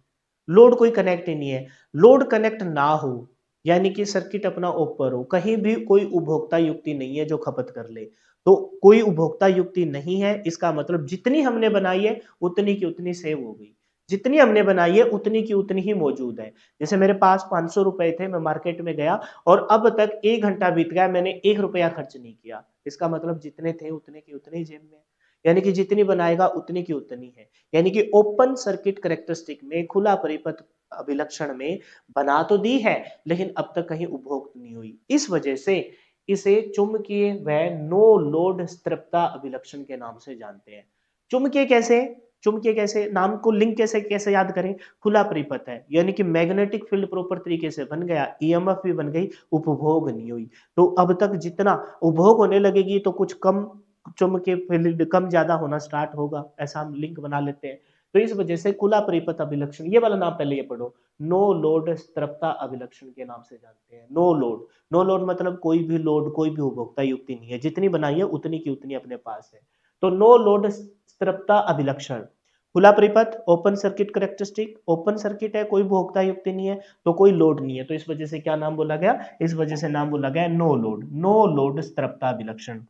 लोड कोई कनेक्ट ही नहीं है। लोड कनेक्ट ना हो यानी कि सर्किट अपना ओपन हो, कहीं भी कोई उपभोक्ता युक्ति नहीं है जो खपत कर ले, तो कोई उपभोक्ता युक्ति नहीं है, इसका मतलब जितनी हमने बनाई है उतनी की उतनी सेव हो गई, जितनी हमने बनाई है उतनी की उतनी ही मौजूद है। जैसे मेरे पास 500 रुपए थे, मैं मार्केट में गया और अब तक 1 घंटा बीत गया, मैंने 1 रुपया खर्च नहीं किया। इसका मतलब जितने थे उतने की उतने ही जेब में, यानी कि जितनी बनाएगा उतनी की उतनी है। यानी कि ओपन सर्किट कैरेक्टरिस्टिक में, खुला परिपथ अभिलक्षण में बना तो दी है लेकिन अब तक कहीं उपभोग नहीं हुई। इस वजह से इसे चुंबकीय व नो लोड स्थिरता अभिलक्षण के नाम से जानते हैं। चुंबकीय कैसे? चुंबकीय कैसे, नाम को लिंक कैसे कैसे याद करें? खुला परिपथ है यानी कि मैग्नेटिक फील्ड प्रॉपर तरीके से बन गया, ईएमएफ भी बन गई, उपभोग नहीं हुई। तो अब तक जितना उपभोग होने लगेगी तो कुछ कम चुंबकीय फील्ड कम ज्यादा होना स्टार्ट होगा, ऐसा हम लिंक बना लेते हैं। तो इस वजह से खुला परिपथ अभिलक्षण, ये वाला नाम पहले ये पढ़ो, नो लोड स्थिरता अभिलक्षण के नाम से जानते हैं। नो लोड, नो लोड मतलब कोई भी लोड, कोई भी उपभोक्ता युक्ति नहीं है, जितनी बनाई है उतनी की उतनी अपने पास है। तो नो लोड स्थिरता अभिलक्षण, खुला परिपथ, open circuit characteristic, open circuit है, कोई उपभोक्ता युक्ति नहीं है तो कोई लोड नहीं है, तो इस वजह से क्या नाम बोला गया? इस वजह से नाम बोला गया नो लोड, नो लोड स्थिरता अभिलक्षण।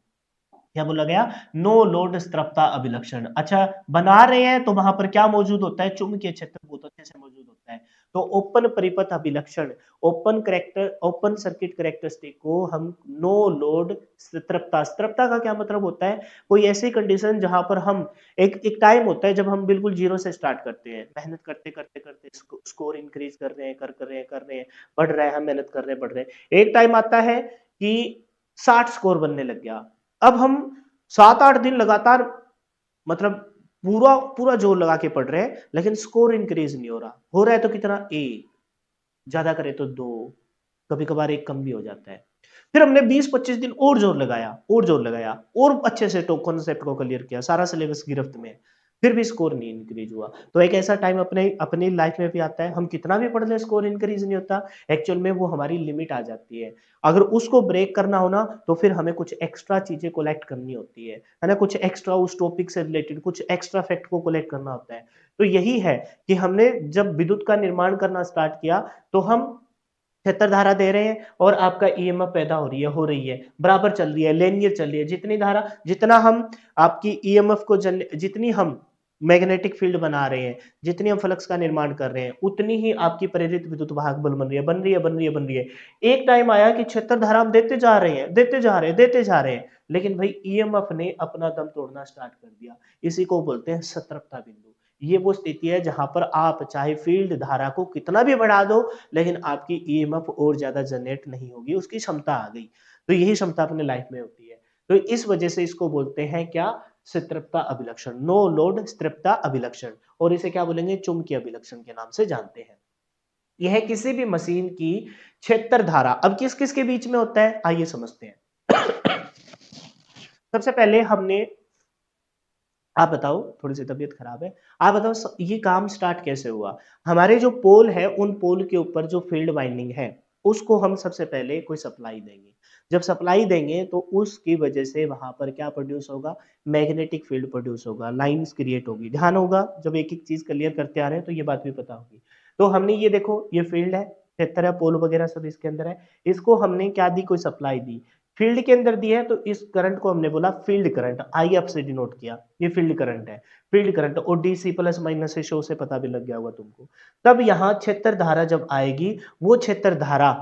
क्या बोला गया? नो लोड स्थिरता अभिलक्षण। अच्छा, बना रहे हैं तो वहां पर क्या मौजूद होता है? चुंबकीय क्षेत्र बहुत अच्छे से मौजूद होता है। तो ओपन परिपथ अभिलक्षण, ओपन सर्किट कैरेक्टरिस्टिक को हम नो लोड स्थिरता, स्थिरता का क्या मतलब होता है? कोई ऐसी कंडीशन जहां पर हम एक टाइम होता है जब हम बिल्कुल जीरो से स्टार्ट करते हैं, मेहनत करते करते करते स्कोर इंक्रीज कर रहे हैं, कर रहे हैं, बढ़ रहे हैं, हम मेहनत कर रहे हैं, बढ़ रहे हैं, एक टाइम आता है कि 60 स्कोर बनने लग गया। अब हम 7-8 दिन लगातार, मतलब पूरा पूरा जोर लगा के पढ़ रहे हैं लेकिन स्कोर इंक्रीज नहीं हो रहा, हो रहा है तो कितना? एक, ज्यादा करे तो दो, कभी कभार एक कम भी हो जाता है। फिर हमने 20-25 दिन और जोर लगाया, और अच्छे से तो कॉन्सेप्ट को क्लियर किया, सारा सिलेबस गिरफ्त में, फिर भी स्कोर नहीं इंक्रीज हुआ। तो एक ऐसा टाइम अपने अपनी लाइफ में भी आता है, हम कितना भी पढ़ लें स्कोर इंक्रीज नहीं होता। एक्चुअल में वो हमारी लिमिट आ जाती है, अगर उसको ब्रेक करना हो ना तो फिर हमें कुछ एक्स्ट्रा चीजें कलेक्ट करनी होती है ना, कुछ एक्स्ट्रा उस टॉपिक से रिलेटेड कुछ एक्स्ट्रा फैक्ट को कलेक्ट करना होता है। तो यही है कि हमने जब विद्युत का निर्माण करना स्टार्ट किया तो हम क्षेत्र धारा दे रहे हैं और आपका ईएमएफ पैदा हो रही है, बराबर चल रही है, लेनियर चल रही है। जितनी धारा, जितना हम आपकी ईएमएफ को जितनी हम मैग्नेटिक फील्ड बना रहे हैं, जितनी हम फ्लक्स का निर्माण कर रहे हैं, उतनी ही आपकी प्रेरित विद्युत वाहक बल बन रही है, बन रही है। एक टाइम आया कि क्षेत्र धारा हम देते जा रहे हैं, देते जा रहे हैं, लेकिन भाई ईएमएफ ने अपना दम तोड़ना स्टार्ट कर दिया। इसी को बोलते हैं सतर्कता बिंदु। ये वो स्थिति है जहां पर आप चाहे फील्ड धारा को कितना भी बढ़ा दो लेकिन आपकी ईएमएफ और ज्यादा जनरेट नहीं होगी, उसकी क्षमता आ गई। तो यही क्षमता अपने लाइफ में होती है। तो इस वजह से इसको बोलते हैं क्या? स्थिरता अभिलक्षण, नो लोड स्थिरता अभिलक्षण। और इसे क्या बोलेंगे? चुंबकीय अभिलक्षण के नाम से जानते हैं। यह किसी भी मशीन की क्षेत्र धारा, अब किस किस के बीच में होता है आइए समझते हैं। सबसे पहले हमने, आप बताओ, थोड़ी सी तबीयत खराब है, आप बताओ ये काम स्टार्ट कैसे हुआ? हमारे जो पोल है उन पोल के ऊपर जो फील्ड वाइंडिंग है उसको हम सबसे पहले कोई सप्लाई देंगे। जब सप्लाई देंगे तो उसकी वजह से वहां पर क्या प्रोड्यूस होगा? मैग्नेटिक फील्ड प्रोड्यूस होगा, लाइंस क्रिएट होगी। ध्यान होगा जब एक एक चीज क्लियर करते आ रहे हैं तो ये बात भी पता होगी। तो हमने ये देखो, ये फील्ड है, क्षेत्र है, पोल वगैरह सब इसके अंदर है, इसको हमने क्या दी? कोई सप्लाई दी, फील्ड के अंदर दी है, तो इस करंट को हमने बोला फील्ड करंट, आई एफ से डिनोट किया, ये फील्ड करंट है। फील्ड करंट और डीसी प्लस माइनस से शो से पता भी लग गया होगा तुमको। तब यहाँ क्षेत्र धारा जब आएगी, वो क्षेत्र धारा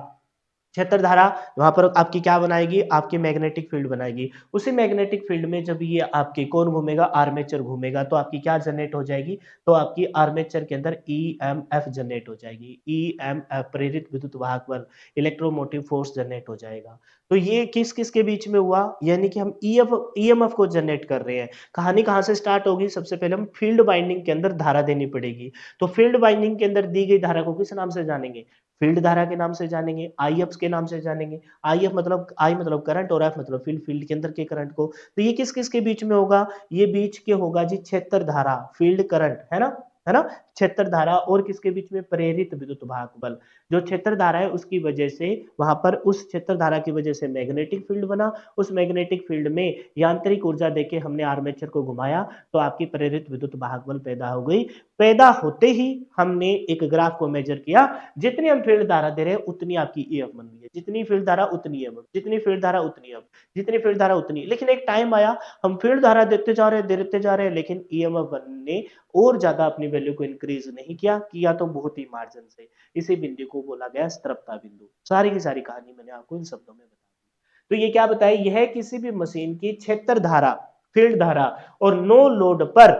क्षेत्र धारा वहां पर आपकी क्या बनाएगी, आपकी मैग्नेटिक फील्ड बनाएगी। उसी मैग्नेटिक फील्ड में जब ये आपके कौन घूमेगा, आर्मेचर घूमेगा, तो आपकी क्या जनरेट हो जाएगी, तो आपकी आर्मेचर के अंदर ईएमएफ जनरेट हो जाएगी। ईएमएफ प्रेरित विद्युत वाहक बल, इलेक्ट्रोमोटिव फोर्स जनरेट हो जाएगा। तो ये किस किस के बीच में हुआ, यानी कि हम ईएमएफ को जनरेट कर रहे हैं। कहानी कहां से स्टार्ट होगी, सबसे पहले हम फील्ड बाइंडिंग के अंदर धारा देनी पड़ेगी। तो फील्ड बाइंडिंग के अंदर दी गई धारा को किस नाम से जानेंगे, फील्ड धारा के नाम से जानेंगे, आई एफ के नाम से जानेंगे। आई एफ मतलब, आई मतलब करंट और एफ मतलब फील्ड, फील्ड के अंदर के करंट को। तो ये किस किस के बीच में होगा, ये बीच के होगा जी क्षेत्र धारा, फील्ड करंट, है ना, है ना, क्षेत्र धारा और किसके बीच में, प्रेरित विद्युत वाहक बल। जो क्षेत्र धारा है उसकी वजह से वहां पर, उस क्षेत्र धारा की वजह से मैग्नेटिक फील्ड बना। उस मैग्नेटिक फील्ड में यांत्रिक ऊर्जा देके हमने आर्मेचर को घुमाया, तो आपकी प्रेरित विद्युत वाहक बल पैदा हो गई। पैदा होते ही हमने एक ग्राफ को मेजर किया, जितनी हम फील्ड धारा दे रहे हैं उतनी आपकी ईएफ बन रही है, जितनी फील्ड धारा उतनी ईएमएफ, जितनी फील्ड धारा उतनी ईएमएफ, जितनी फील्ड धारा उतनी। लेकिन एक टाइम आया, हम फील्ड धारा देते जा रहे हैं, लेकिन ईएमएफ बनने और ज्यादा अपनी वैल्यू को इंक्रीज नहीं किया तो बहुत ही मार्जिन से। इसी बिंदु को बोला गया स्थिरता बिंदु। सारी की सारी कहानी मैंने आपको इन शब्दों में बता दी। तो ये क्या बताया, यह किसी भी मशीन की क्षेत्र धारा, फील्ड धारा और नो लोड पर,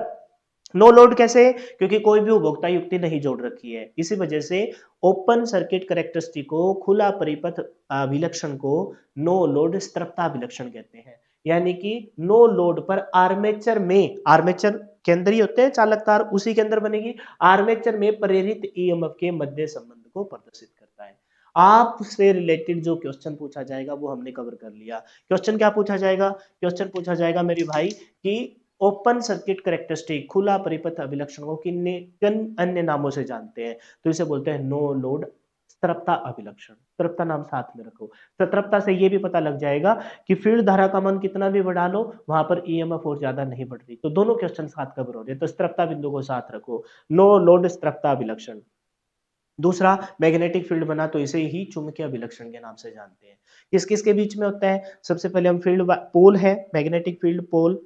नो लोड कैसे, क्योंकि कोई भी उपभोक्ता युक्ति नहीं जोड़ रखी है, इसी वजह से ओपन सर्किट कैरेक्टरिस्टिक को, खुला परिपथ अभिलक्षण को नो लोड स्थिरता अभिलक्षण कहते हैं। यानी कि नो लोड पर आर्मेचर में, आर्मेचर के अंदर ही होते हैं चालक तार, उसी के अंदर बनेगी, आर्मेचर में प्रेरित ईएमएफ के मध्य संबंध को प्रदर्शित करता है। आपसे रिलेटेड जो क्वेश्चन पूछा जाएगा वो हमने कवर कर लिया। क्वेश्चन क्या पूछा जाएगा, क्वेश्चन पूछा जाएगा मेरे भाई कि ओपन सर्किट कैरेक्टरिस्टिक, खुला परिपथ अभिलक्षण को किन अन्य नामों से जानते हैं, तो इसे बोलते हैं नो लोड स्थिरता अभिलक्षण। स्थिरता नाम साथ में रखो। स्थिरता से ये भी पता लग जाएगा कि फील्ड धारा का मान कितना भी बढ़ा लो, वहां पर ईएमएफ और ज्यादा नहीं बढ़ रही, तो दोनों क्वेश्चन साथ कवर हो रहे हैं, तो स्थिरता बिंदु को साथ रखो, नो लोड स्थिरता अभिलक्षण। दूसरा मैग्नेटिक फील्ड बना, तो इसे ही चुंबकीय अभिलक्षण के नाम से जानते हैं। किस किस के बीच में होता है, सबसे पहले हम फील्ड पोल है, मैग्नेटिक फील्ड पोल,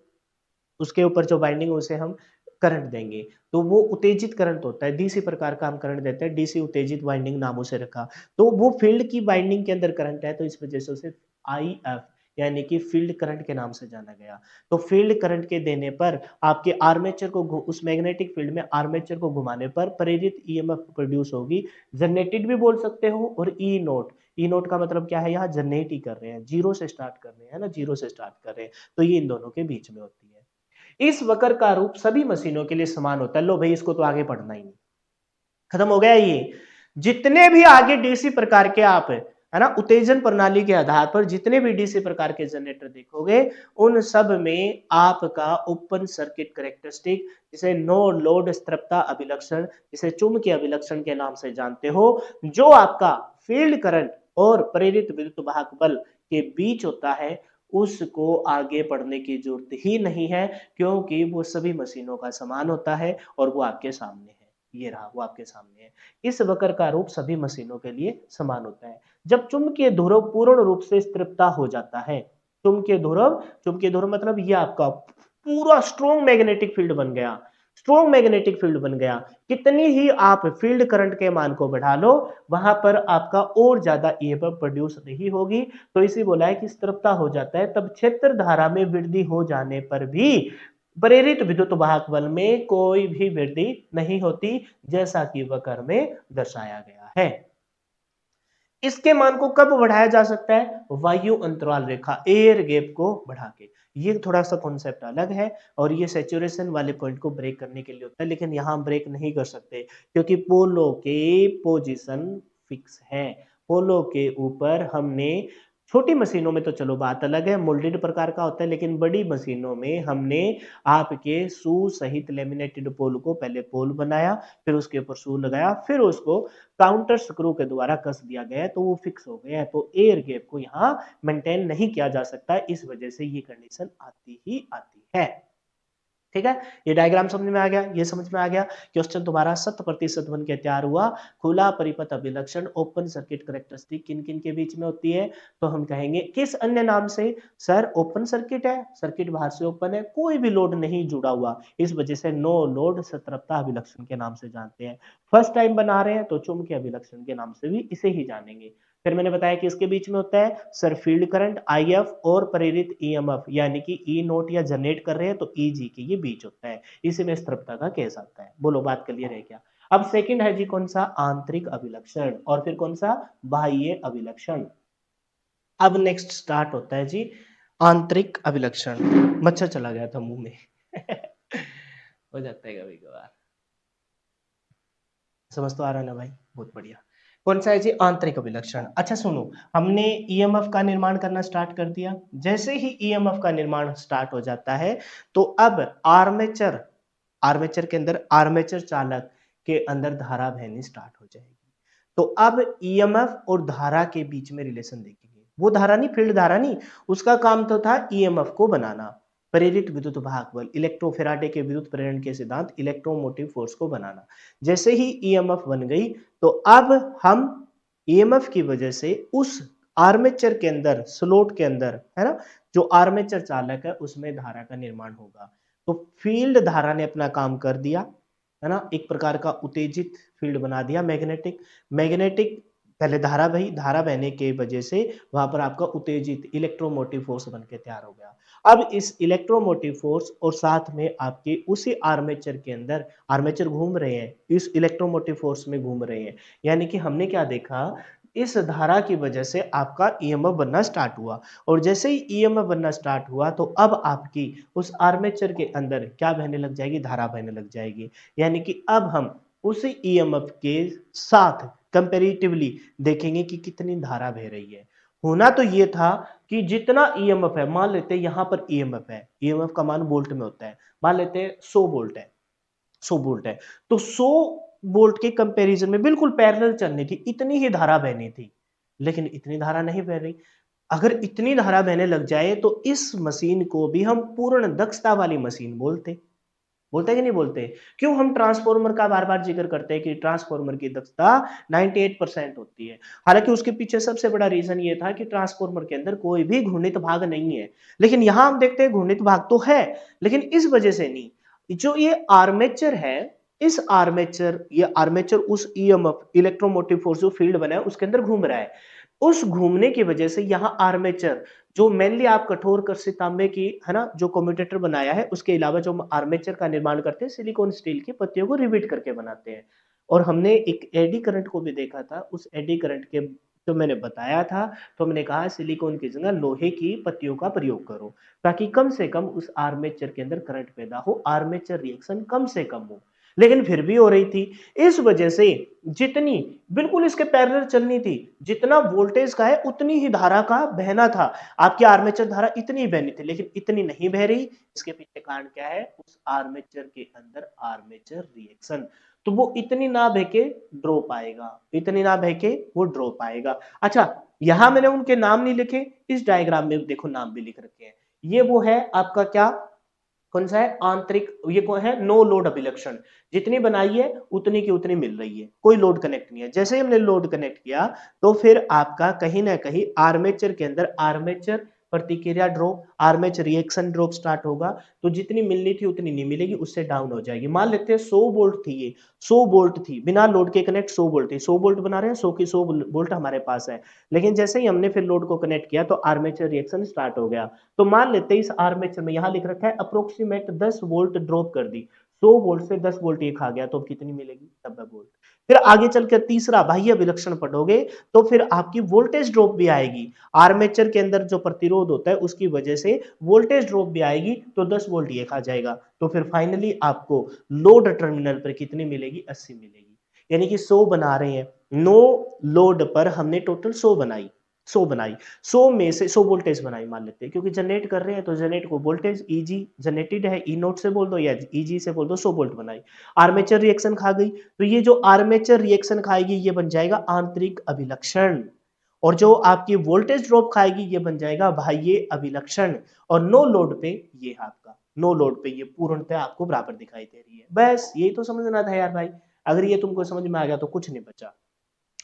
उसके ऊपर जो बाइंडिंग उसे हम करंट देंगे, तो वो उत्तेजित करंट होता है, डीसी प्रकार का हम करंट देते हैं, डीसी उत्तेजित बाइंडिंग नामों से रखा। तो वो फील्ड की बाइंडिंग के अंदर करंट है, तो इस वजह से उसे आई एफ यानी कि फील्ड करंट के नाम से जाना गया। तो फील्ड करंट के देने पर आपके आर्मेचर को, उस मैग्नेटिक फील्ड में आर्मेचर को घुमाने पर प्रेरित ईएमएफ प्रोड्यूस होगी। जनरेटेड भी बोल सकते हो, और ई नोट, ई नोट का मतलब क्या है, यहाँ जनरेट ही कर रहे हैं, जीरो से स्टार्ट कर रहे हैं, है ना, जीरो से स्टार्ट कर रहे हैं, तो ये इन दोनों के बीच में होती है। इस वक्र का रूप सभी मशीनों के लिए समान होता है। लो भाई, इसको तो आगे पढ़ना ही नहीं, खत्म हो गया ये। जितने भी आगे डीसी प्रकार के आप है ना, उत्तेजन प्रणाली के आधार पर जितने भी डीसी प्रकार के जनरेटर देखोगे, उन सब में आपका ओपन सर्किट कैरेक्टरिस्टिक, जिसे नो लोड स्थिरता अभिलक्षण, जिसे चुंबकीय अभिलक्षण के नाम से जानते हो, जो आपका फील्ड करंट और प्रेरित विद्युत वाहक बल के बीच होता है, उसको आगे पढ़ने की जरूरत ही नहीं है, क्योंकि वो सभी मशीनों का समान होता है और वो आपके सामने है। ये रहा, वो आपके सामने है। इस वक्र का रूप सभी मशीनों के लिए समान होता है। जब चुंबकीय ध्रुव पूर्ण रूप से स्थिरता हो जाता है, चुंबकीय ध्रुव मतलब ये आपका पूरा स्ट्रॉन्ग मैग्नेटिक फील्ड बन गया, स्ट्रॉन्ग मैग्नेटिक फील्ड बन गया। कितनी ही आप फील्ड करंट के मान को बढ़ा लो, वहां पर आपका और ज्यादा ईएमएफ प्रोड्यूस नहीं होगी। तो इसी बोला है कि स्थिरता हो जाता है, तब क्षेत्र धारा में वृद्धि हो जाने पर भी प्रेरित विद्युत वाहक बल में कोई भी वृद्धि नहीं होती, जैसा कि वक्र में दर्शाया गया है। इसके मान को कब बढ़ाया जा सकता है, वायु अंतराल रेखा, एयर गैप को बढ़ा के। ये थोड़ा सा कॉन्सेप्ट अलग है, और ये सैचुरेशन वाले पॉइंट को ब्रेक करने के लिए होता है, लेकिन यहां ब्रेक नहीं कर सकते, क्योंकि पोलो के पोजीशन फिक्स है। पोलो के ऊपर हमने, छोटी मशीनों में तो चलो बात अलग है, मोल्डेड प्रकार का होता है, लेकिन बड़ी मशीनों में हमने आपके शू सहित लेमिनेटेड पोल को पहले पोल बनाया, फिर उसके ऊपर शू लगाया, फिर उसको काउंटर स्क्रू के द्वारा कस दिया गया है, तो वो फिक्स हो गया है। तो एयर गैप को यहाँ मेंटेन नहीं किया जा सकता, इस वजह से ये कंडीशन आती ही आती है। ठीक है, ये डायग्राम समझ में आ गया, ये समझ में आ गया। क्वेश्चन तुम्हारा 100% बन के तैयार हुआ। खुला परिपथ अभिलक्षण ओपन सर्किट कैरेक्टरिस्टिक किन किन के बीच में होती है, तो हम कहेंगे किस अन्य नाम से, सर ओपन सर्किट है, सर्किट बाहर से ओपन है, कोई भी लोड नहीं जुड़ा हुआ, इस वजह से नो लोड सतर्कता अभिलक्षण के नाम से जानते हैं। फर्स्ट टाइम बना रहे हैं तो चुंबकीय अभिलक्षण के नाम से भी इसे ही जानेंगे। फिर मैंने बताया कि इसके बीच में होता है सर फील्ड करंट आईएफ और प्रेरित ईएमएफ, यानी कि ई नोट या जनरेट कर रहे हैं तो ईजी के ये बीच होता है, इसी में स्थिरता का केस आता है। बोलो बात क्लियर है क्या? अब सेकंड है जी कौन सा? आंतरिक अभिलक्षण, और फिर कौन सा? बाह्य अभिलक्षण। अब नेक्स्ट स्टार्ट होता है जी आंतरिक अभिलक्षण। मच्छर चला गया था मुंह में हो जाता है कभी कभार। समझ तो आ रहा है ना भाई? बहुत बढ़िया। कौन सा है जी? आंतरिक अभिलक्षण। अच्छा सुनो, हमने ईएमएफ का निर्माण करना स्टार्ट कर दिया। जैसे ही ईएमएफ का निर्माण स्टार्ट हो जाता है तो अब आर्मेचर, आर्मेचर के अंदर आर्मेचर चालक के अंदर धारा बहनी स्टार्ट हो जाएगी। तो अब ईएमएफ और धारा के बीच में रिलेशन देखेंगे। वो धारा नहीं, फील्ड धारा नहीं, उसका काम तो था ईएमएफ को बनाना, प्रेरित विद्युत भाग बल, इलेक्ट्रोफेराडे के विद्युत प्रेरण के सिद्धांत, इलेक्ट्रोमोटिव फोर्स को बनाना। जैसे ही ईएमएफ बन गई तो अब हम ईएमएफ की वजह से उस आर्मेचर के अंदर, स्लॉट के अंदर, है ना, जो आर्मेचर चालक है उसमें धारा का निर्माण होगा। तो फील्ड धारा ने अपना काम कर दिया, है ना, एक प्रकार का उत्तेजित फील्ड बना दिया मैग्नेटिक। मैग्नेटिक पहले धारा बही, धारा बहने के वजह से वहां पर आपका उत्तेजित इलेक्ट्रोमोटिव फोर्स बन के तैयार हो गया। अब इस इलेक्ट्रोमोटिव फोर्स और साथ में आपके उसी आर्मेचर के अंदर, आर्मेचर घूम रहे हैं, इस इलेक्ट्रोमोटिव फोर्स में घूम रहे हैं, यानी कि हमने क्या देखा, इस धारा की वजह से आपका ईएमएफ बनना स्टार्ट हुआ। और जैसे ही ईएमएफ बनना स्टार्ट हुआ तो अब आपकी उस आर्मेचर के अंदर क्या बहने लग जाएगी? धारा बहने लग जाएगी। यानी कि अब हम उसी ईएमएफ के साथ कंपैरेटिवली देखेंगे कि कितनी धारा बह रही है। होना तो ये था कि जितना ईएमएफ है, मान लेते हैं यहां पर ईएमएफ है, ईएमएफ का मान वोल्ट में होता है, मान लेते हैं 100 वोल्ट है, 100 वोल्ट है, तो 100 वोल्ट के कंपैरिजन में बिल्कुल पैरेलल चलनी थी, इतनी ही धारा बहनी थी, लेकिन इतनी धारा नहीं बह रही। अगर इतनी धारा बहने लग जाए तो इस मशीन को भी हम पूर्ण दक्षता वाली मशीन बोलते। बोलते कि नहीं बोलते? क्यों हम ट्रांसफार्मर का बार बार जिक्र करते हैं कि ट्रांसफार्मर की दक्षता 98% होती है? हालांकि उसके पीछे सबसे बड़ा रीजन ये था कि ट्रांसफार्मर के अंदर कोई भी घूर्णित भाग नहीं है। लेकिन यहां हम देखते हैं घूर्णित भाग तो है, लेकिन इस वजह से नहीं, जो ये आर्मेचर है, इस आर्मेचर, ये आर्मेचर उस ईएमएफ इलेक्ट्रोमोटिव फोर्स जो फील्ड बना है उसके अंदर घूम रहा है। उस घूमने की वजह से यहाँ आर्मेचर, जो मेनली आप कठोर कर्षित तांबे की, है ना, जो कम्यूटेटर बनाया है, उसके अलावा जो हम आर्मेचर का निर्माण करते हैं सिलिकॉन स्टील की पत्तियों को रिवेट करके बनाते हैं। और हमने एक एडी करंट को भी देखा था, उस एडी करंट के तो मैंने बताया था, तो हमने कहा सिलिकॉन की जगह लोहे की पत्तियों का प्रयोग करो, ताकि कम से कम उस आर्मेचर के अंदर करंट पैदा हो, आर्मेचर रिएक्शन कम से कम हो। लेकिन फिर भी हो रही थी। इस वजह से जितनी बिल्कुल इसके पैरेलल चलनी थी, जितना वोल्टेज का है उतनी ही धारा का बहना था, आपकी आर्मेचर धारा इतनी ही बहनी थी, लेकिन इतनी नहीं बह रही। इसके पीछे कारण क्या है? उस आर्मेचर के अंदर आर्मेचर रिएक्शन, तो वो इतनी ना बह के ड्रॉप आएगा, इतनी ना बह के वो ड्रॉप आएगा। अच्छा, यहां मैंने उनके नाम नहीं लिखे, इस डायग्राम में देखो नाम भी लिख रखे हैं। ये वो है आपका क्या, कौन सा है? आंतरिक, ये कौन है? नो लोड अभिलक्षण। जितनी बनाई है उतनी की उतनी मिल रही है, कोई लोड कनेक्ट नहीं है। जैसे ही हमने लोड कनेक्ट किया तो फिर आपका कहीं ना कहीं आर्मेचर के अंदर आर्मेचर प्रतिक्रिया drop, armature reaction drop start होगा। तो जितनी मिलनी थी उतनी नहीं मिलेगी, उससे डाउन हो जाएगी। मान लेते हैं 100 वोल्ट थी, ये 100 वोल्ट थी, बिना लोड के कनेक्ट 100 वोल्ट थी, 100 वोल्ट बना रहे हैं, 100 की 100 वोल्ट हमारे पास है। लेकिन जैसे ही हमने फिर लोड को कनेक्ट किया तो आर्मेचर रिएक्शन स्टार्ट हो गया। तो मान लेते हैं इस आर्मेचर में, यहां लिख रखा है अप्रोक्सीमेट 10 वोल्ट ड्रॉप कर दी, 100 वोल्ट से 10 वोल्ट ये खा गया, तो अब कितनी मिलेगी? 90 वोल्ट। फिर आगे चलकर तीसरा बाह्य विलक्षण पढ़ोगे तो फिर आपकी वोल्टेज ड्रॉप भी आएगी, आर्मेचर के अंदर जो प्रतिरोध होता है उसकी वजह से वोल्टेज ड्रॉप भी आएगी, तो 10 वोल्ट ये खा जाएगा। तो फिर फाइनली आपको लोड टर्मिनल पर कितनी मिलेगी? 80 मिलेगी। यानी कि 100 बना रहे हैं, नो लोड पर हमने टोटल 100 बनाई, 100 बनाई, 100 में से 100 वोल्टेज बनाई मान लेते हैं, क्योंकि जनरेट कर रहे हैं तो जनरेट को वोल्टेज ईजी जनरेटेड है, ई नोट से बोल दो या ईजी से बोल दो, 100 वोल्ट बनाई। आर्मेचर रिएक्शन खा गई, तो ये जो आर्मेचर रिएक्शन खाएगी ये बन जाएगा आंतरिक अभिलक्षण, और जो आपकी वोल्टेज ड्रॉप खाएगी ये बन जाएगा बाह्य अभिलक्षण। और नो लोड पे ये आपका, नो लोड पे ये पूर्णतः आपको बराबर दिखाई दे रही है। बस यही तो समझना था यार भाई, अगर ये तुमको समझ में आ गया तो कुछ नहीं बचा।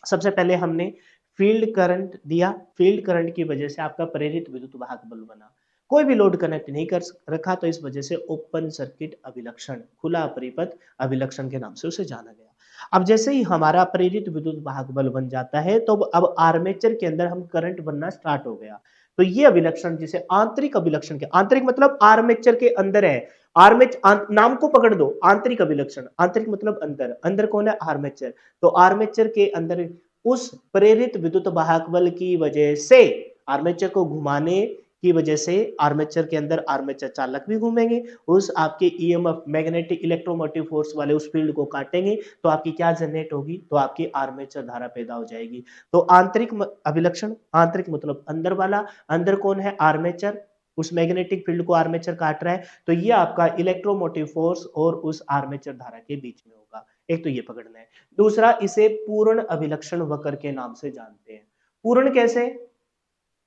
सबसे पहले हमने फील्ड करंट दिया, फील्ड करंट की वजह से आपका प्रेरित विद्युत वाहक बल बना। कोई भी लोड कनेक्ट नहीं कर रखा तो इस वजह से ओपन सर्किट अभिलक्षण, खुला परिपथ अभिलक्षण के नाम से उसे जाना गया। अब जैसे ही हमारा प्रेरित विद्युत वाहक बल बन जाता है तो अब आर्मेचर के अंदर हम करंट बनना स्टार्ट हो गया। तो ये अभिलक्षण जिसे आंतरिक अभिलक्षण के, आंतरिक मतलब आर्मेचर के अंदर है। नाम को पकड़ दो, आंतरिक अभिलक्षण, आंतरिक मतलब अंदर, अंदर कौन है? आर्मेचर। तो आर्मेचर के अंदर उस प्रेरित विद्युत वाहक बल की वजह से, आर्मेचर को घुमाने की वजह से आर्मेचर के अंदर आर्मेचर चालक भी घूमेंगे, उस आपके ईएमएफ मैग्नेटिक इलेक्ट्रोमोटिव फोर्स वाले उस फील्ड को काटेंगे, तो आपकी क्या जनरेट होगी? तो आपकी आर्मेचर धारा पैदा हो जाएगी। तो आंतरिक अभिलक्षण, आंतरिक मतलब अंदर वाला, अंदर कौन है? आर्मेचर, उस मैग्नेटिक फील्ड को आर्मेचर काट रहा है, तो ये आपका इलेक्ट्रोमोटिव फोर्स और उस आर्मेचर धारा के बीच में होगा। एक तो ये पकड़ना है। दूसरा, इसे पूर्ण अभिलक्षण वक्र के नाम से जानते हैं। पूर्ण कैसे?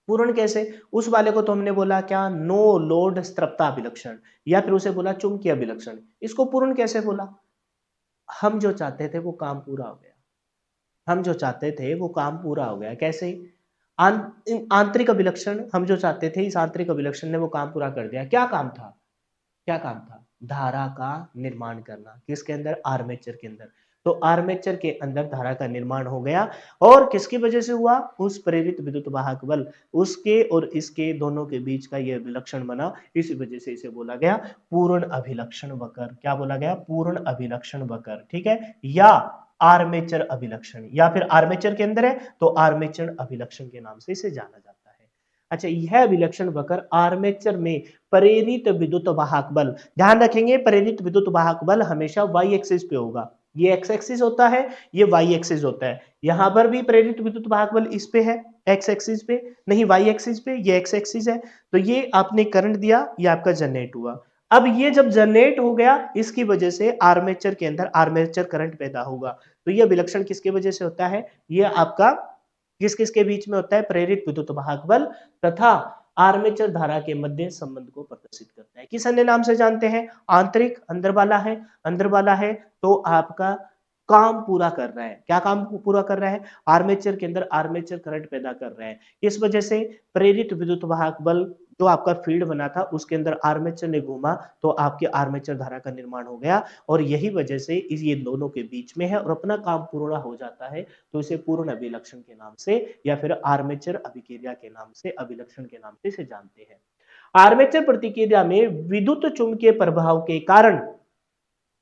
पूर्ण कैसे? उस वाले को तो हमने बोला क्या? नो लोड स्त्रप्ता अभिलक्षण, या फिर उसे बोला चुंबकीय अभिलक्षण। इसको पूर्ण कैसे बोला? हम जो चाहते थे वो काम पूरा हो गया। हम जो चाहते थे वो काम पूरा हो गया। कैसे? आंतरिक अभिलक्षण, हम जो चाहते थे इस आंतरिक अभिलक्षण ने वो काम पूरा कर दिया। क्या काम था? क्या काम था? धारा का निर्माण करना। किसके अंदर? आर्मेचर के अंदर। तो आर्मेचर के अंदर धारा का निर्माण हो गया, और किसकी वजह से हुआ? उस प्रेरित विद्युत वाहक बल, उसके और इसके दोनों के बीच का यह अभिलक्षण बना। इसी वजह से इसे बोला गया पूर्ण अभिलक्षण वक्र। क्या बोला गया? पूर्ण अभिलक्षण वक्र। ठीक है, या आर्मेचर अभिलक्षण, या फिर आर्मेचर के अंदर है तो आर्मेचर अभिलक्षण के नाम से इसे जाना जाता है। अच्छा, यह अभिलक्षण वक्र आर्मेचर में प्रेरित विद्युत वाहक बल, ध्यान रखेंगे प्रेरित विद्युत वाहक बल हमेशा वाई एक्सिस पे होगा। ये एक्स एक्सिस होता है, ये वाई एक्सिस होता है। यहां पर भी प्रेरित विद्युत वाहक बल इस पे है, एक्स एक्सिस पे, नहीं वाई एक्सिस पे, ये एक्स एक्सिस है। तो ये आपने करंट दिया, ये आपका जनरेट हुआ। अब ये जब जनरेट हो गया, इसकी वजह से आर्मेचर के अंदर आर्मेचर करंट पैदा होगा। तो ये अभिलक्षण किसकी वजह से होता है? ये आपका किस किस के बीच में होता है? प्रेरित विद्युत वाहक बल तथा आर्मेचर धारा के मध्य संबंध को प्रदर्शित करता है। किस अन्य नाम से जानते हैं? आंतरिक, अंदर वाला है, अंदर वाला है तो आपका काम पूरा कर रहा है। क्या काम पूरा कर रहा है? आर्मेचर के अंदर आर्मेचर करंट पैदा कर रहा है। इस वजह से प्रेरित विद्युत वाहक बल जो आपका फील्ड बना था उसके अंदर आर्मेचर ने घूमा, तो आपके आर्मेचर धारा का निर्माण हो गया, और यही वजह से इस ये दोनों के बीच में है और अपना काम पूर्ण हो जाता है। तो इसे पूर्ण अभिलक्षण के नाम से या फिर आर्मेचर अभिक्रिया के नाम से, अभिलक्षण के नाम से इसे जानते हैं। आर्मेचर प्रतिक्रिया में विद्युत चुंबकीय प्रभाव के कारण,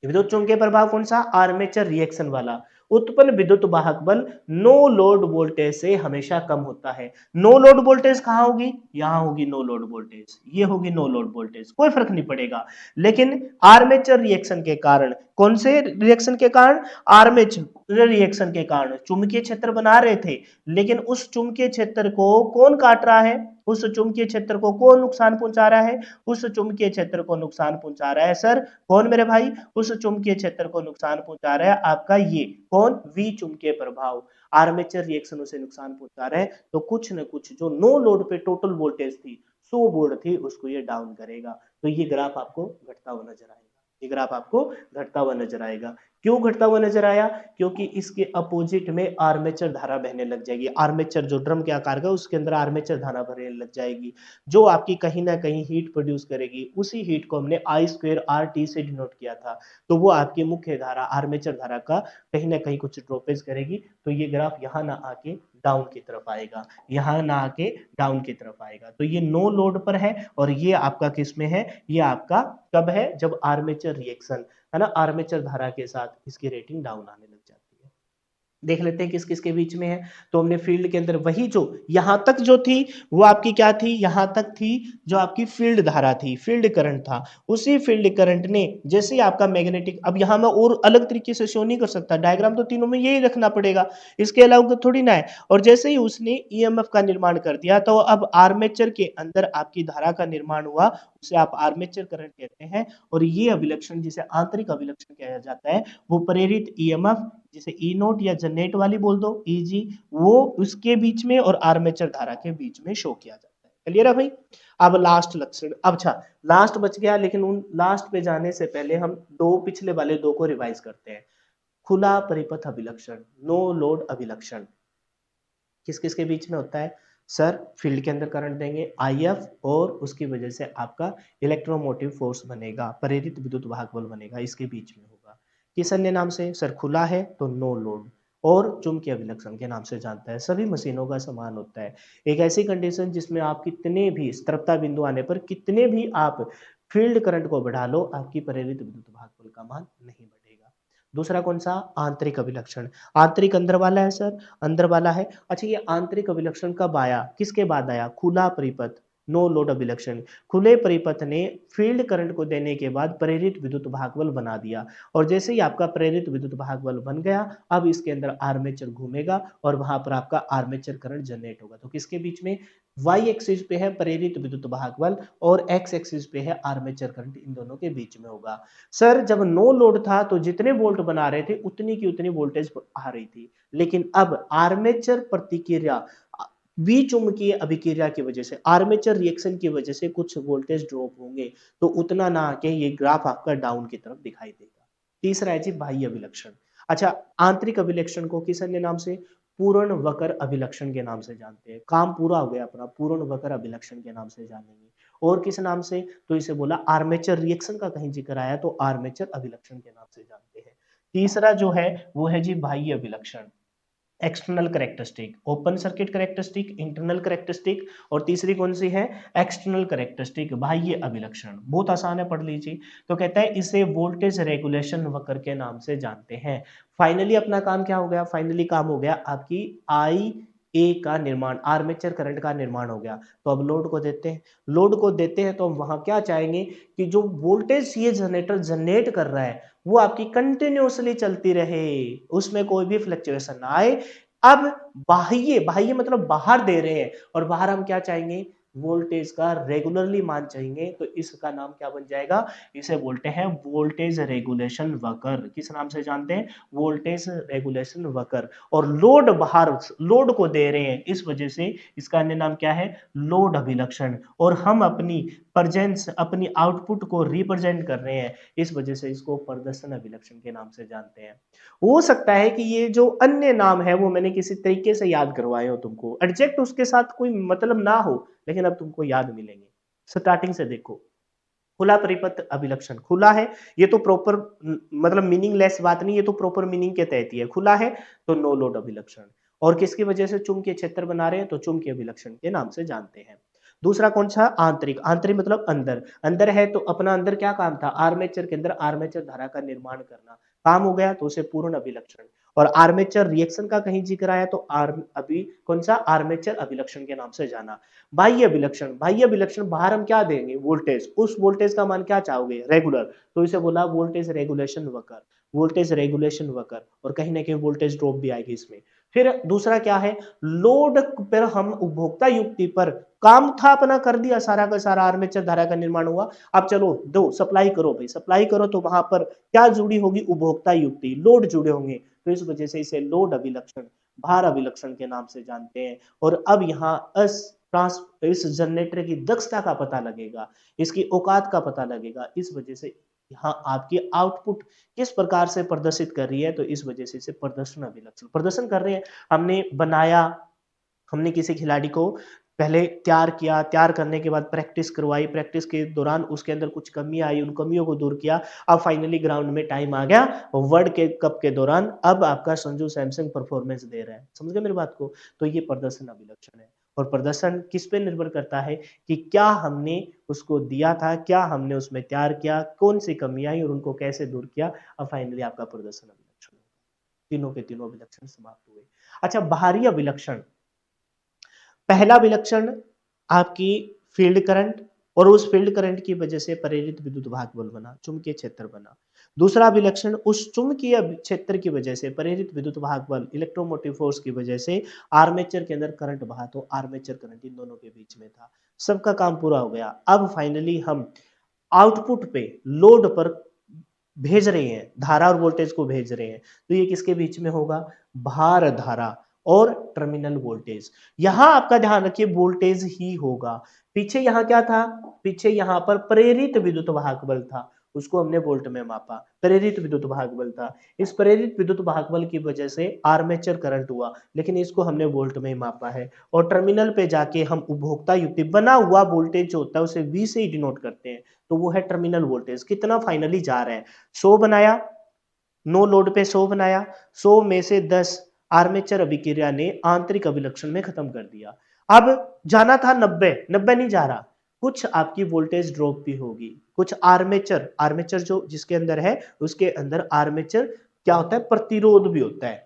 विद्युत चुंबकीय प्रभाव कौन सा? आर्मेचर रिएक्शन वाला, उत्पन्न विद्युत वाहक बल नो लोड वोल्टेज से हमेशा कम होता है। नो लोड वोल्टेज कहां होगी? यहां होगी नो लोड वोल्टेज, ये होगी नो लोड वोल्टेज, कोई फर्क नहीं पड़ेगा। लेकिन आर्मेचर रिएक्शन के कारण, कौन से रिएक्शन के कारण? आर्मेचर रिएक्शन के कारण चुंबकीय क्षेत्र बना रहे थे, लेकिन उस चुंबकीय क्षेत्र को कौन काट रहा है? उस चुंबकीय क्षेत्र को कौन नुकसान पहुंचा रहा है? उस चुंबकीय क्षेत्र को नुकसान पहुंचा रहा है सर कौन मेरे भाई? उस चुंबकीय क्षेत्र को नुकसान पहुंचा रहा है आपका ये कौन? वी चुंबकीय प्रभाव। आर्मेचर रिएक्शन उसे नुकसान पहुंचा रहा है, तो कुछ न कुछ जो नो लोड पे टोटल वोल्टेज थी 100 वोल्ट थी उसको ये डाउन करेगा। तो ये ग्राफ आपको घटता हुआ नजर आएगा, ये ग्राफ आपको घटता हुआ नजर आएगा। क्यों घटता हुआ नजर आया? क्योंकि इसके अपोजिट में आर्मेचर धारा बहने लग जाएगी। आर्मेचर जो ड्रम के आकार का उसके अंदर आर्मेचर धारा बहने लग जाएगी, जो आपकी कहीं ना कहीं हीट प्रोड्यूस करेगी। उसी हीट को हमने आई स्क्वेयर आर टी से डिनोट किया था। तो वो आपकी मुख्य धारा, आर्मेचर धारा का कहीं ना कहीं कुछ ड्रॉपेज करेगी। तो ये ग्राफ यहाँ ना आके डाउन की तरफ आएगा, यहाँ ना आके डाउन की तरफ आएगा। तो ये नो लोड पर है, और ये आपका किस में है? ये आपका कब है? जब आर्मेचर रिएक्शन है ना, आर्मेचर धारा के साथ इसकी रेटिंग डाउन आने लग जाती है। देख लेते हैं किस किस के बीच में है। तो हमने फील्ड के अंदर वही जो यहां तक जो थी वो आपकी क्या थी? यहां तक थी जो आपकी फील्ड धारा थी, फील्ड करंट था। उसी फील्ड करंट ने जैसे ही आपका मैग्नेटिक, अब यहां मैं और अलग तरीके से शो नहीं कर सकता, डायग्राम तो तीनों में यही रखना पड़ेगा, इसके अलावा थोड़ी ना है। और जैसे ही उसने ईएमएफ का निर्माण कर दिया, तो अब आर्मेचर के अंदर आपकी धारा का निर्माण हुआ, उसे आप आर्मेचर करंट कहते हैं। और ये अभिलक्षण जिसे आंतरिक अभिलक्षण कहा जाता है, वो प्रेरित ईएमएफ जिसे ई नोट या जनरेट वाली बोल दो, ईजी, वो उसके बीच में और आर्मेचर धारा के बीच में शो किया जाता है। क्लियर है भाई? अब लास्ट लक्षण, अब अच्छा लास्ट बच गया, लेकिन उन लास्ट पे जाने से पहले हम दो पिछले वाले दो को रिवाइज करते हैं। खुला परिपथ अभिलक्षण, नो लोड अभिलक्षण किस किस के बीच में होता है? सर फील्ड के अंदर करंट देंगे आईएफ, और उसकी वजह से आपका इलेक्ट्रोमोटिव फोर्स बनेगा, प्रेरित विद्युत वाहक बल बनेगा, इसके बीच में होगा। किस अन्य नाम से? सर खुला है तो नो लोड और चुंबकीय अभिलक्षण के नाम से जानता है। सभी मशीनों का समान होता है। एक ऐसी कंडीशन जिसमें आप कितने भी स्थिरता बिंदु आने पर कितने भी आप फील्ड करंट को बढ़ा लो, आपकी प्रेरित विद्युत भाग बल का मान नहीं बढ़ेगा। दूसरा कौन सा? आंतरिक अभिलक्षण। आंतरिक अंदर वाला है सर, अंदर वाला है। अच्छा ये आंतरिक अभिलक्षण कब आया? किसके बाद आया? खुला परिपथ, नो लोड अभिलक्षण। खुले परिपथ ने फील्ड करंट को देने के बाद प्रेरित विद्युत भाग बल बना दिया और जैसे ही आपका प्रेरित विद्युत भाग बल बन गया, अब इसके अंदर आर्मेचर घूमेगा और वहां पर आपका आर्मेचर करंट जनरेट होगा। तो किसके बीच में? वाई एक्सिस पे है प्रेरित विद्युत भाग बल और एक्स एक्सिस पे है आर्मेचर करंट, इन दोनों के बीच में होगा। सर जब नो लोड था तो जितने वोल्ट बना रहे थे उतनी की उतनी वोल्टेज आ रही थी, लेकिन अब आर्मेचर प्रतिक्रिया विचुंबकीय अभिक्रिया की वजह से, आर्मेचर रिएक्शन की वजह से कुछ वोल्टेज ड्रॉप होंगे, तो उतना ना आके ये ग्राफ आपका डाउन की तरफ दिखाई देगा। तीसरा है जी बाह्य अभिलक्षण। अच्छा आंतरिक अभिलक्षण को किस अन्य नाम से? पूर्ण वक्र अभिलक्षण के नाम से जानते हैं। काम पूरा हो गया अपना, पूर्ण वक्र अभिलक्षण के नाम से जानेंगे। और किस नाम से? तो इसे बोला आर्मेचर रिएक्शन का कहीं जिक्र आया तो आर्मेचर अभिलक्षण के नाम से जानते हैं। तीसरा जो है वो है जी बाह्य अभिलक्षण, external characteristic, open circuit characteristic, internal characteristic और तीसरी कौन सी है? एक्सटर्नल करेक्टरिस्टिक, बाह्य अभिलक्षण। बहुत आसान है, पढ़ लीजिए। तो कहता है इसे वोल्टेज रेगुलेशन वक्र के नाम से जानते हैं। फाइनली अपना काम क्या हो गया? फाइनली काम हो गया आपकी आई ए का निर्माण, आर्मेचर करंट का निर्माण हो गया। तो अब लोड को देते हैं, लोड को देते हैं तो हम वहां क्या चाहेंगे कि जो वोल्टेज ये जनरेटर जनरेट कर रहा है वो आपकी कंटिन्यूअसली चलती रहे, उसमें कोई भी फ्लक्चुएशन ना आए। अब बाह्य, बाह्य मतलब बाहर दे रहे हैं और बाहर हम क्या चाहेंगे? वोल्टेज का रेगुलरली मान चाहिए, तो इसका नाम क्या बन जाएगा? इसे बोलते हैं वोल्टेज रेगुलेशन वक्र। किस नाम से जानते हैं? वोल्टेज रेगुलेशन वक्र। और लोड बाहर, लोड को दे रहे हैं, इस वजह से इसका अन्य नाम क्या है? लोड अभिलक्षण। और हम अपनी प्रेजेंस, अपनी आउटपुट को रिप्रेजेंट कर रहे हैं, इस वजह से इसको प्रदर्शन अभिलक्षण के नाम से जानते हैं। हो सकता है कि ये जो अन्य नाम है वो मैंने किसी तरीके से याद करवाए हो तुमको, एग्जैक्ट उसके साथ कोई मतलब ना हो, लेकिन अब तुमको याद मिलेंगे। स्टार्टिंग से देखो, खुला परिपथ अभिलक्षण, खुला है ये तो प्रॉपर मतलब मीनिंगलेस बात नहीं, ये तो प्रॉपर मीनिंग के तहत ही है। खुला है तो नो लोड अभिलक्षण, और किसकी वजह से? चुंबकीय क्षेत्र बना रहे हैं तो चुंबकीय अभिलक्षण के नाम से जानते हैं। दूसरा कौन सा? आंतरिक। आंतरिक मतलब अंदर, अंदर है तो अपना अंदर क्या काम था? आर्मेचर के अंदर आर्मेचर धारा का निर्माण करना, काम हो गया तो उसे पूर्ण अभिलक्षण। और आर्मेचर रिएक्शन का कहीं जिक्र आया तो अभी कौन सा? आर्मेचर अभिलक्षण के नाम से जाना। बाह्य अभिलक्षण, बाह्य अभिलक्षण बाहर हम क्या देंगे? वोल्टेज, उस वोल्टेज का मान क्या चाहोगे? रेगुलर, तो इसे बोला वोल्टेज रेगुलेशन वक्र, वोल्टेज रेगुलेशन वक्र। और कहीं ना कहीं वोल्टेज ड्रॉप भी आएगी इसमें। फिर दूसरा क्या है? लोड पर हम उपभोक्ता युक्ति पर, काम था अपना कर दिया सारा का सारा, आर्मेचर धारा का निर्माण हुआ, अब चलो दो सप्लाई करो भाई, सप्लाई करो, तो वहां पर क्या जुड़ी होगी? उपभोक्ता युक्ति, लोड जुड़े होंगे, तो इस वजह से इसे लोड अभिलक्षण, भार अभिलक्षण के नाम से जानते हैं। और अब यहाँ इस जनरेटर की दक्षता का पता लगेगा, इसकी औकात का पता लगेगा, इस वजह से यहाँ आपकी आउटपुट किस प्रकार से प्रदर्शित कर रही है, तो इस वजह से इसे प्रदर्शन अभिलक्षण, प्रदर्शन कर रहे हैं, हमने बनाया, हमने किसी खिलाड़ी को पहले तैयार किया, तैयार करने के बाद प्रैक्टिस करवाई, प्रैक्टिस के दौरान उसके अंदर कुछ कमी आई, उन कमियों को दूर किया, अब फाइनली ग्राउंड में टाइम आ गया, वर्ल्ड के कप के दौरान अब आपका संजू सैमसंग परफॉर्मेंस दे रहा है, समझ गए मेरी बात को? तो ये प्रदर्शन अभिलक्षण है। और प्रदर्शन किस पे निर्भर करता है? कि क्या हमने उसको दिया था, क्या हमने उसमें तैयार किया, कौन सी कमी आई और उनको कैसे दूर किया, अब फाइनली आपका प्रदर्शन अभिलक्षण। तीनों के तीनों अभिलक्षण समाप्त हुए। अच्छा बाहरी अभिलक्षण, पहला विलक्षण आपकी फील्ड करंट, और उस फील्ड करंट की वजह से प्रेरित विद्युत भाग बल बना, चुंबकीय क्षेत्र बना। दूसरा विलक्षण, उस चुंबकीय क्षेत्र की वजह से प्रेरित विद्युत भाग बल, इलेक्ट्रोमोटिव फोर्स की वजह से आर्मेचर के अंदर करंट बहा, तो आर्मेचर करंट इन दोनों के बीच में था। सबका काम पूरा हो गया। अब फाइनली हम आउटपुट पे, लोड पर भेज रहे हैं, धारा और वोल्टेज को भेज रहे हैं, तो ये किसके बीच में होगा? भार धारा और टर्मिनल वोल्टेज। यहां आपका ध्यान रखिए वोल्टेज ही होगा। पीछे यहां क्या था? पीछे यहां पर प्रेरित विद्युत भाग बल था, उसको हमने वोल्ट में मापा, प्रेरित विद्युत भाग बल था। इस प्रेरित विद्युत भाग बल की वजह से आर्मेचर करंट हुआ, लेकिन इसको हमने वोल्ट में ही मापा है। और टर्मिनल पे जाके हम उपभोक्ता युक्ति बना हुआ वोल्टेज जो होता है उसे V से ही डिनोट करते हैं, तो वो है टर्मिनल वोल्टेज, कितना फाइनली जा रहा है। 100 बनाया, नो लोड पे 100 बनाया, 100 में से 10 आर्मेचर अभिक्रिया ने आंतरिक अभिलक्षण में खत्म कर दिया। अब जाना था 90, 90 नहीं जा रहा, कुछ आपकी वोल्टेज ड्रॉप भी होगी, कुछ आर्मेचर, आर्मेचर जो जिसके अंदर है उसके अंदर आर्मेचर क्या होता है, प्रतिरोध भी होता है,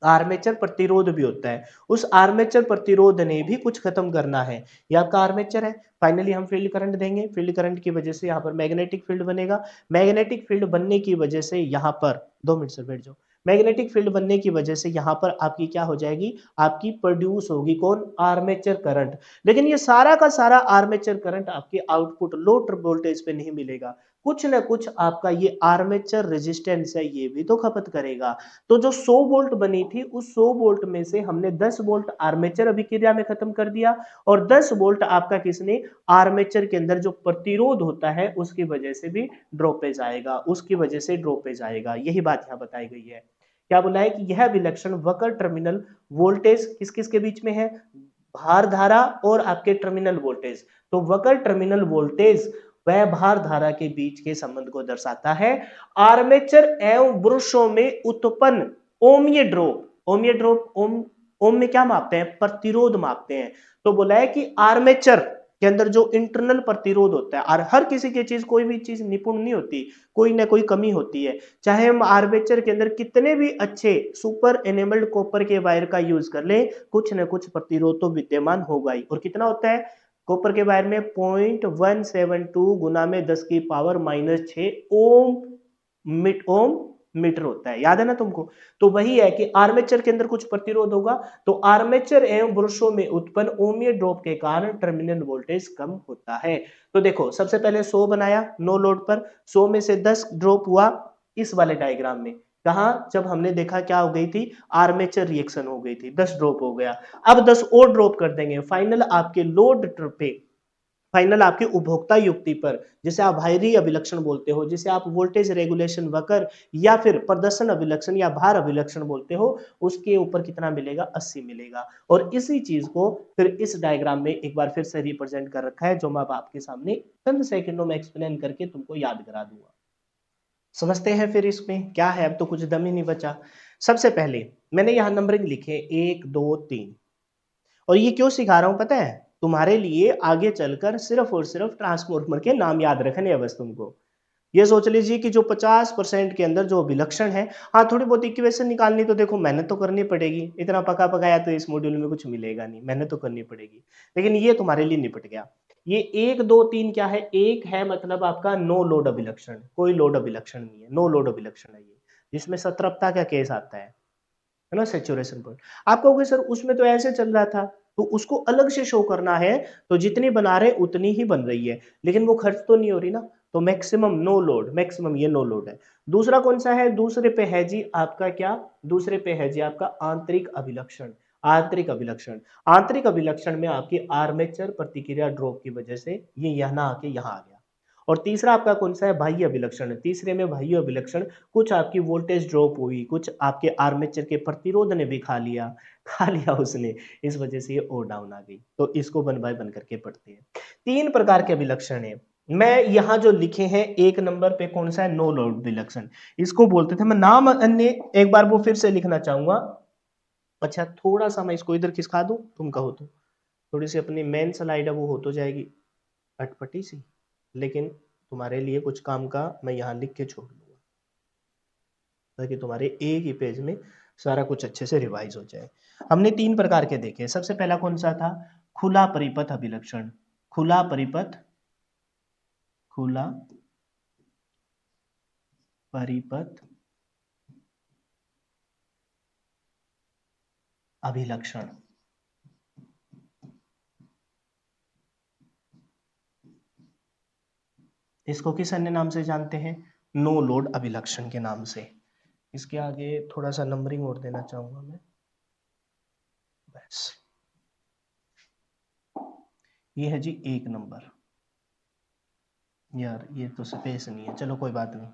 आर्मेचर प्रतिरोध भी होता है, उस आर्मेचर प्रतिरोध ने भी कुछ खत्म करना है। ये आपका आर्मेचर है, फाइनली हम फील्ड करंट देंगे, फील्ड करंट की वजह से यहाँ पर मैग्नेटिक फील्ड बनेगा, मैग्नेटिक फील्ड बनने की वजह से यहाँ पर 2 मिनट सर बैठ जाओ, मैग्नेटिक फील्ड बनने की वजह से यहाँ पर आपकी क्या हो जाएगी, आपकी प्रोड्यूस होगी कौन, आर्मेचर करंट। लेकिन ये सारा का सारा आर्मेचर करंट आपके आउटपुट लो वोल्टेज पे नहीं मिलेगा, कुछ ना कुछ आपका ये आर्मेचर रेजिस्टेंस है ये भी तो खपत करेगा। तो जो 100 वोल्ट बनी थी उस 100 वोल्ट में से हमने 10 वोल्ट आर्मेचर अभिक्रिया में खत्म कर दिया, और 10 वोल्ट आपका किसने, आर्मेचर के अंदर जो प्रतिरोध होता है उसकी वजह से भी ड्रॉपेज आएगा, उसकी वजह से ड्रॉपेज आएगा। यही बात यहाँ बताई गई है। क्या बोला है कि यह अभिलक्षण वक्र टर्मिनल वोल्टेज किस किस के बीच में है, भार धारा और आपके टर्मिनल वोल्टेज। तो वक्र टर्मिनल वोल्टेज वह भार धारा के बीच के संबंध को दर्शाता है। आर्मेचर एवं ब्रशों में उत्पन्न ओमीय ड्रॉप, ओमीय ड्रॉप ओम में क्या मापते हैं, प्रतिरोध मापते हैं। तो बोला है कि आर्मेचर के अंदर जो इंटरनल प्रतिरोध होता है, और हर किसी की चीज कोई भी चीज निपुण नहीं होती, कोई ना कोई कमी होती है, चाहे हम आर्मेचर के अंदर कितने भी अच्छे सुपर एनेमल्ड कॉपर के वायर का यूज कर ले, कुछ ना कुछ प्रतिरोध तो विद्यमान होगा ही। और कितना होता है कॉपर के वायर में, 0.172 गुना में 10 की पावर -6 ओम ओम मीटर होता है, याद है ना तुमको। तो वही है कि आर्मेचर के अंदर कुछ प्रतिरोध होगा, तो आर्मेचर एवं ब्रशों में उत्पन्न ओमीय ड्रॉप के कारण टर्मिनल वोल्टेज कम होता है। तो देखो सबसे पहले 100 बनाया नो लोड पर, 100 में से 10 ड्रॉप हुआ इस वाले डायग्राम में, कहा जब हमने देखा क्या हो गई थी, आर्मेचर रिएक्शन हो गई थी, 10 ड्रॉप हो गया। अब 10 और ड्रॉप कर देंगे, फाइनल आपके लोड पे, फाइनल आपकी उपभोक्ता युक्ति पर, जिसे आप भारी अभिलक्षण बोलते हो, जिसे आप वोल्टेज रेगुलेशन वक्र या फिर प्रदर्शन अभिलक्षण या भार अभिलक्षण बोलते हो, उसके ऊपर कितना मिलेगा, 80 मिलेगा। और इसी चीज को फिर इस डायग्राम में एक बार फिर से रिप्रेजेंट कर रखा है, जो मैं अब आपके सामने चंद सेकंडों में एक्सप्लेन करके तुमको याद करा दूंगा। समझते हैं फिर इसमें क्या है, अब तो कुछ दम ही नहीं बचा। सबसे पहले मैंने यहाँ नंबरिंग लिखे 1 2 3, और ये क्यों सिखा रहा हूं पता है, तुम्हारे लिए आगे चलकर सिर्फ और सिर्फ ट्रांसफॉर्मर के नाम याद रखने हैं बस तुमको। ये सोच लीजिए कि जो 50% के अंदर जो अभिलक्षण है, हाँ थोड़ी बहुत इक्वेशन निकालनी तो देखो मेहनत तो करनी पड़ेगी, इतना पका पकाया तो इस मॉड्यूल में कुछ मिलेगा नहीं, मेहनत तो करनी पड़ेगी, लेकिन ये तुम्हारे लिए निपट गया। ये 1 2 3 क्या है, एक है मतलब आपका नो लोड अभिलक्षण, कोई लोड अभिलक्षण नहीं है, नो लोड अभिलक्षण है ये, जिसमें सतर्कता का केस आता है ना, सैचुरेशन पॉइंट। आप कहोगे सर उसमें तो ऐसे चल रहा था, तो उसको अलग से शो करना है, तो जितनी बना रहे उतनी ही बन रही है, लेकिन वो खर्च तो नहीं हो रही ना, तो मैक्सिमम नो लोड, मैक्सिमम ये नो लोड है। दूसरा कौन सा है, दूसरे पे है जी आपका क्या, दूसरे पे है जी आपका आंतरिक अभिलक्षण, आंतरिक अभिलक्षण, आंतरिक अभिलक्षण में आपकी आर्मेचर प्रतिक्रिया ड्रॉप की वजह से ये यहाँ आके यहाँ आ गया। और तीसरा आपका कौन सा है, बाह्य अभिलक्षण, तीसरे में बाह्य अभिलक्षण, कुछ आपकी वोल्टेज ड्रॉप हुई, कुछ आपके आर्मेचर के प्रतिरोध ने भी खा लिया उसने, इस वजह से ये और डाउन आ गई। तो इसको 1 बाय 1 करके पढ़ते हैं। 3 प्रकार के अभिलक्षण है, मैं यहाँ जो लिखे हैं 1 नंबर पे कौन सा है, नो लोड अभिलक्षण, इसको बोलते थे, मैं नाम अन्य एक बार वो फिर से लिखना चाहूंगा। अच्छा थोड़ा सा मैं इसको इधर खिसका दूं, तुम कहो तो, थोड़ी सी अपनी मेन स्लाइड है वो हो तो जाएगी अटपटी सी, लेकिन तुम्हारे लिए कुछ काम का मैं यहाँ लिख के छोड़ दूंगा, ताकि तुम्हारे एक ही पेज में सारा कुछ अच्छे से रिवाइज हो जाए। हमने 3 प्रकार के देखे, सबसे पहला कौन सा था, खुला परिपथ अभिलक्षण, खुला परिपथ, खुला परिपथ अभिलक्षण, इसको किस अन्य नाम से जानते हैं, नो लोड अभिलक्षण के नाम से। इसके आगे थोड़ा सा नंबरिंग और देना चाहूंगा मैं, बस ये है जी 1 नंबर, यार ये तो स्पेस नहीं है, चलो कोई बात नहीं,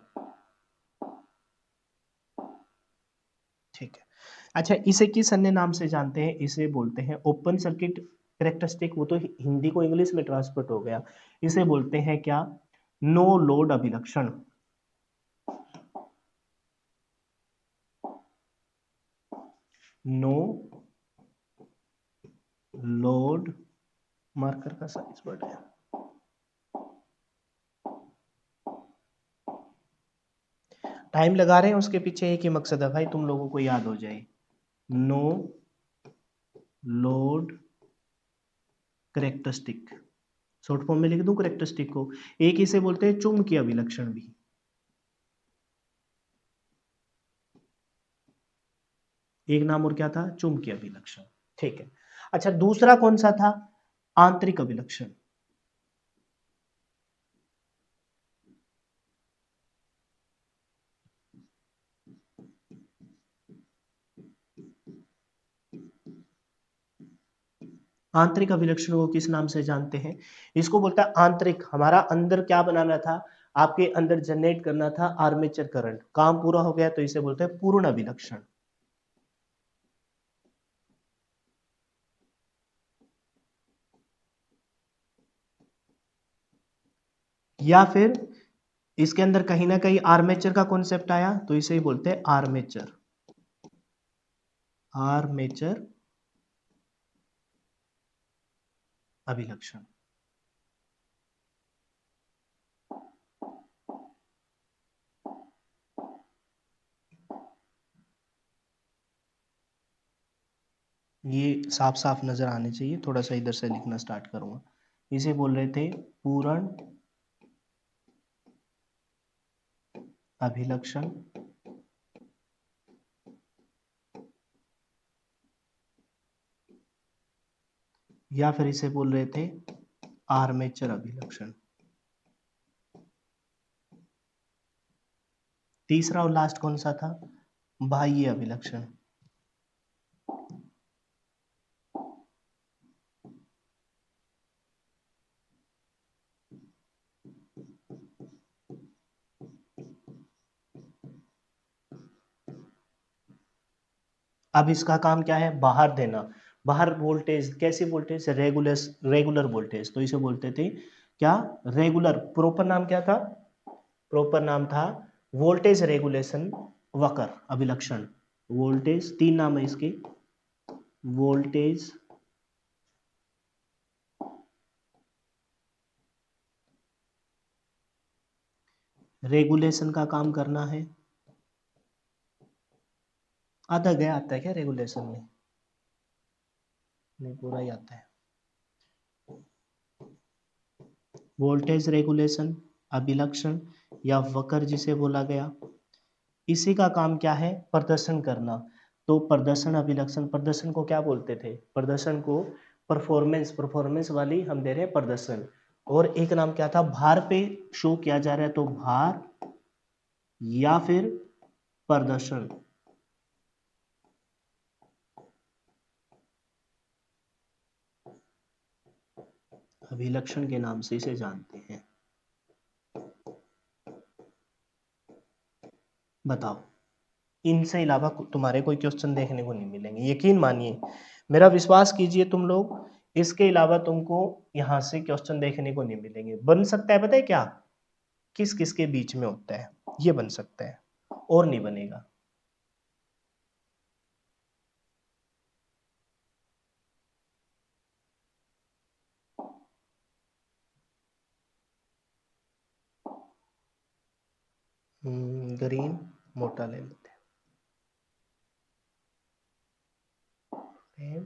ठीक है। अच्छा इसे किस अन्य नाम से जानते हैं, इसे बोलते हैं ओपन सर्किट कैरेक्टरिस्टिक, वो तो हिंदी को इंग्लिश में ट्रांसफर हो गया, इसे बोलते हैं क्या, नो लोड अभिलक्षण, नो लोड, मार्कर का साइज बढ़ गया, टाइम लगा रहे हैं उसके पीछे एक ही मकसद है भाई, तुम लोगों को याद हो जाए। No load characteristic, short form में लिख दूं करेक्टरिस्टिक को, एक इसे बोलते हैं चुंबकीय अभिलक्षण भी। एक नाम और क्या था, चुंबकीय अभिलक्षण। ठीक है, अच्छा दूसरा कौन सा था, आंतरिक अभिलक्षण। आंतरिक अभिलक्षण को किस नाम से जानते हैं, इसको बोलता है आंतरिक, हमारा अंदर क्या बनाना था, आपके अंदर जनरेट करना था आर्मेचर करंट, काम पूरा हो गया तो इसे बोलते हैं पूर्ण अभिलक्षण। या फिर इसके अंदर कहीं ना कहीं आर्मेचर का कॉन्सेप्ट आया तो इसे ही बोलते हैं आर्मेचर, आर्मेचर अभिलक्षण। ये साफ साफ नजर आने चाहिए, थोड़ा सा इधर से लिखना स्टार्ट करूंगा। इसे बोल रहे थे पूर्ण अभिलक्षण, या फिर इसे बोल रहे थे आर्मेचर अभिलक्षण। तीसरा और लास्ट कौन सा था, बाह्य अभिलक्षण। अब इसका काम क्या है, बाहर देना, बाहर वोल्टेज, कैसी वोल्टेज, रेगुलर वोल्टेज, तो इसे बोलते थे क्या, रेगुलर, प्रॉपर नाम क्या था, प्रॉपर नाम था वोल्टेज रेगुलेशन वक्र अभिलक्षण। वोल्टेज, तीन नाम है इसके, वोल्टेज रेगुलेशन का काम करना है। आधा गया आता है क्या रेगुलेशन में, नहीं पूरा ही आता है। वोल्टेज रेगुलेशन अभिलक्षण या वक्र जिसे बोला गया, इसी का काम क्या है, प्रदर्शन करना। तो प्रदर्शन अभिलक्षण, प्रदर्शन को क्या बोलते थे, प्रदर्शन को परफॉर्मेंस, परफॉर्मेंस वाली हम दे रहे हैं प्रदर्शन। और एक नाम क्या था, भार पे शो किया जा रहा है तो भार या फिर प्रदर्शन अभिलक्षण के नाम से इसे जानते हैं। बताओ, इनसे अलावा तुम्हारे कोई क्वेश्चन देखने को नहीं मिलेंगे, यकीन मानिए, मेरा विश्वास कीजिए तुम लोग, इसके अलावा तुमको यहाँ से क्वेश्चन देखने को नहीं मिलेंगे। बन सकता है पता है क्या, किस किस के बीच में होता है, ये बन सकता है, और नहीं बनेगा। ग्रीन मोटा ले लेते हैं,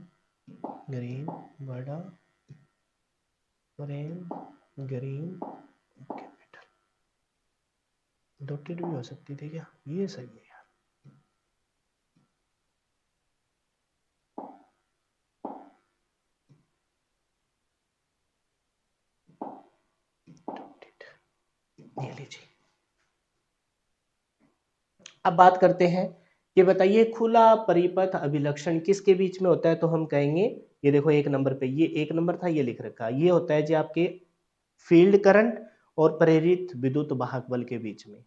ग्रीन बड़ा, फ्रेम ग्रीन, ओके बेटा, डॉटेड भी हो सकती थी क्या, ये सही है यार। ये लीजिए, अब बात करते हैं कि बताइए खुला परिपथ अभिलक्षण किसके बीच में होता है, तो हम कहेंगे, ये देखो एक नंबर पे, ये एक नंबर था, ये लिख रखा, ये होता है जी आपके फील्ड करंट और प्रेरित विद्युत वाहक बल के बीच में।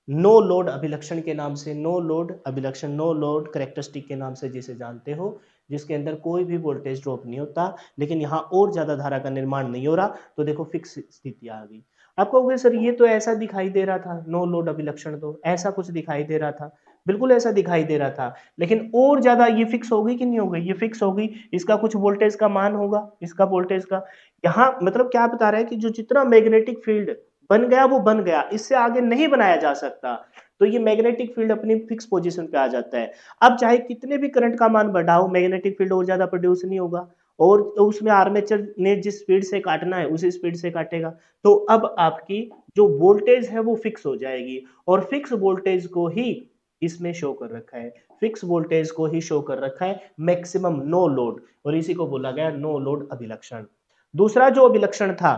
नो लोड अभिलक्षण के नाम से, नो लोड अभिलक्षण, नो लोड करेक्टरिस्टिक के नाम से जिसे जानते हो, जिसके अंदर कोई भी वोल्टेज ड्रॉप नहीं होता, लेकिन यहाँ और ज्यादा धारा का निर्माण नहीं हो रहा, तो देखो फिक्स स्थिति आ गई। आप कहोगे सर ये तो ऐसा दिखाई दे रहा था, नो लोड अभिलक्षण तो ऐसा कुछ दिखाई दे रहा था, बिल्कुल ऐसा दिखाई दे रहा था। लेकिन और ज़्यादा ये फिक्स हो गई कि नहीं हो गई? ये फिक्स हो गई। इसका कुछ वोल्टेज का मान होगा, इसका वोल्टेज का। यहाँ मतलब क्या बता रहा है कि जो जितना मैग्नेटिक फील्ड बन गया वो बन गया, इससे आगे नहीं बनाया जा सकता। तो ये मैग्नेटिक फील्ड अपनी फिक्स पोजीशन पे आ जाता है। अब चाहे कितने भी करंट का मान बढ़ाओ, मैग्नेटिक फील्ड और ज़्यादा प्रोड्यूस नहीं होगा और उसमें आर्मेचर ने जिस स्पीड से काटना है उसी स्पीड से काटेगा। तो अब आपकी जो वोल्टेज है वो फिक्स हो जाएगी और फिक्स वोल्टेज को ही इसमें शो कर रखा है, फिक्स वोल्टेज को ही शो कर रखा है मैक्सिमम नो लोड, और इसी को बोला गया नो लोड अभिलक्षण। दूसरा जो अभिलक्षण था,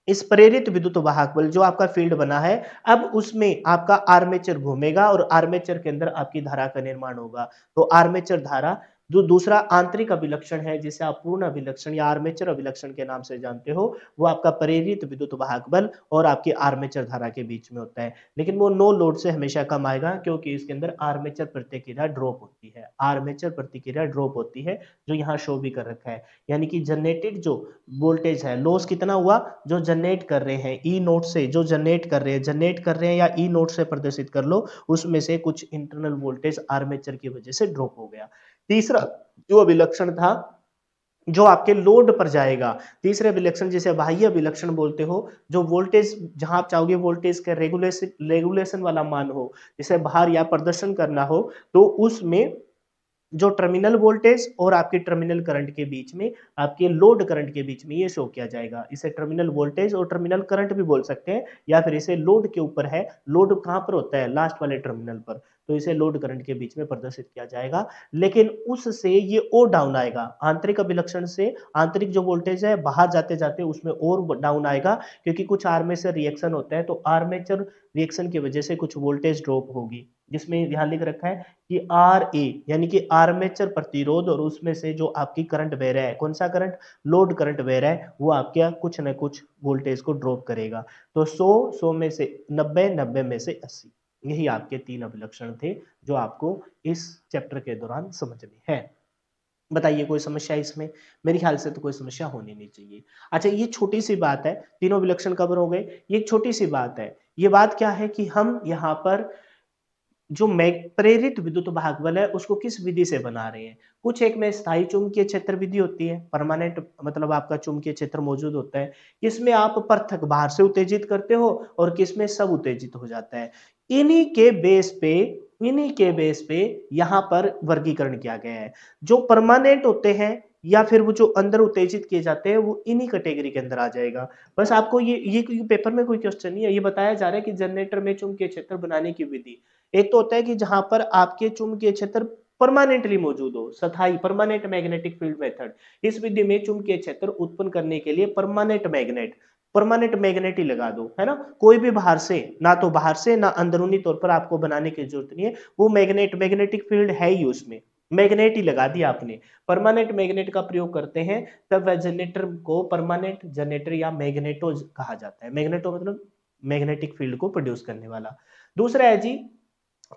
इस प्रेरित विद्युत वाहक बल जो आपका फील्ड बना है, अब उसमें आपका आर्मेचर घूमेगा और आर्मेचर के अंदर आपकी धारा का निर्माण होगा। तो आर्मेचर धारा जो दूसरा आंतरिक अभिलक्षण है जिसे आप पूर्ण अभिलक्षण या आर्मेचर अभिलक्षण के नाम से जानते हो, वो आपका प्रेरित विद्युत वाहक बल और आपकी आर्मेचर धारा के बीच में होता है। लेकिन वो नो लोड से हमेशा कम आएगा क्योंकि इसके अंदर आर्मेचर प्रतिक्रिया ड्रॉप होती है, आर्मेचर प्रतिक्रिया ड्रॉप होती है, जो यहाँ शो भी कर रखा है। यानी कि जनरेटेड जो वोल्टेज है, लॉस कितना हुआ, जो जनरेट कर रहे हैं ई नोट से, जो जनरेट कर रहे हैं या ई नोट से प्रदर्शित कर लो, उसमें से कुछ इंटरनल वोल्टेज आर्मेचर की वजह से ड्रॉप हो गया। तीसरा जो अभिलक्षण था, जो आपके लोड पर जाएगा, तीसरे अभिलक्षण जिसे बाह्य अभिलक्षण बोलते हो, जो वोल्टेज जहां आप चाहोगे वोल्टेज का रेगुलेशन रेगुलेशन वाला मान हो, जिसे बाहर या प्रदर्शन करना हो, तो उसमें जो टर्मिनल वोल्टेज और आपके टर्मिनल करंट के बीच में, आपके लोड करंट के बीच में ये शो किया जाएगा। इसे टर्मिनल वोल्टेज और टर्मिनल करंट भी बोल सकते हैं, या फिर इसे लोड के ऊपर है, लोड कहां पर होता है, लास्ट वाले टर्मिनल पर, तो इसे लोड करंट के बीच में प्रदर्शित किया जाएगा। लेकिन उससे ये और डाउन आएगा, आंतरिक अभिलक्षण से आंतरिक जो वोल्टेज है बाहर जाते जाते उसमें और डाउन आएगा, क्योंकि कुछ आर्मेचर रिएक्शन होता है, तो आर्मेचर रिएक्शन की वजह से कुछ वोल्टेज ड्रॉप होगी, जिसमें यहां लिख रखा है कि आर ए यानी कि आर्मेचर प्रतिरोध, और उसमें से जो आपकी करंट बह रहा है, कौन सा करंट, लोड करंट बह रहा है, वो आपके कुछ न कुछ वोल्टेज को ड्रॉप करेगा। तो 100 में से 90, 90 में से 80, यही आपके तीन अभिलक्षण थे जो आपको इस चैप्टर के दौरान समझ में है। बताइए कोई समस्या इसमें? मेरे ख्याल से तो कोई समस्या होनी नहीं चाहिए। अच्छा, ये छोटी सी बात है, तीनों विलक्षण कवर हो गए। ये एक छोटी सी बात है, ये बात क्या है कि हम यहाँ पर जो मैग प्रेरित विद्युत भाग बल है उसको किस विधि से बना रहे हैं। कुछ एक में स्थायी चुंबकीय क्षेत्र विधि होती है, परमानेंट मतलब आपका चुंबकीय क्षेत्र मौजूद होता है, किसमें आप पृथक बाहर से उत्तेजित करते हो और किसमें सब उत्तेजित हो जाता है। इन्हीं के बेस पे इन्हीं के बेस पे यहाँ पर वर्गीकरण किया गया है। जो परमानेंट होते हैं या फिर वो जो अंदर उत्तेजित किए जाते हैं, वो इन्हीं कैटेगरी के अंदर आ जाएगा। बस आपको ये पेपर में कोई क्वेश्चन नहीं है, ये बताया जा रहा है कि जनरेटर में चुंबकीय क्षेत्र बनाने की विधि। एक तो होता है कि जहां पर आपके चुंबकीय क्षेत्र परमानेंटली मौजूद हो, स्थायी परमानेंट मैग्नेटिक फील्ड मेथड। इस विधि में चुंबकीय क्षेत्र उत्पन्न करने के लिए परमानेंट मैग्नेट ही लगा दो, है ना। कोई भी बाहर से, ना तो बाहर से ना अंदरूनी तौर पर आपको बनाने की जरूरत नहीं है, वो मैग्नेटिक फील्ड है ही उसमें, मैग्नेट ही लगा दिया आपने। परमानेंट मैग्नेट का प्रयोग करते हैं, तब वह जनरेटर को परमानेंट जनरेटर या मैग्नेटो कहा जाता है। मैग्नेटो मतलब मैग्नेटिक फील्ड को प्रोड्यूस करने वाला। दूसरा है जी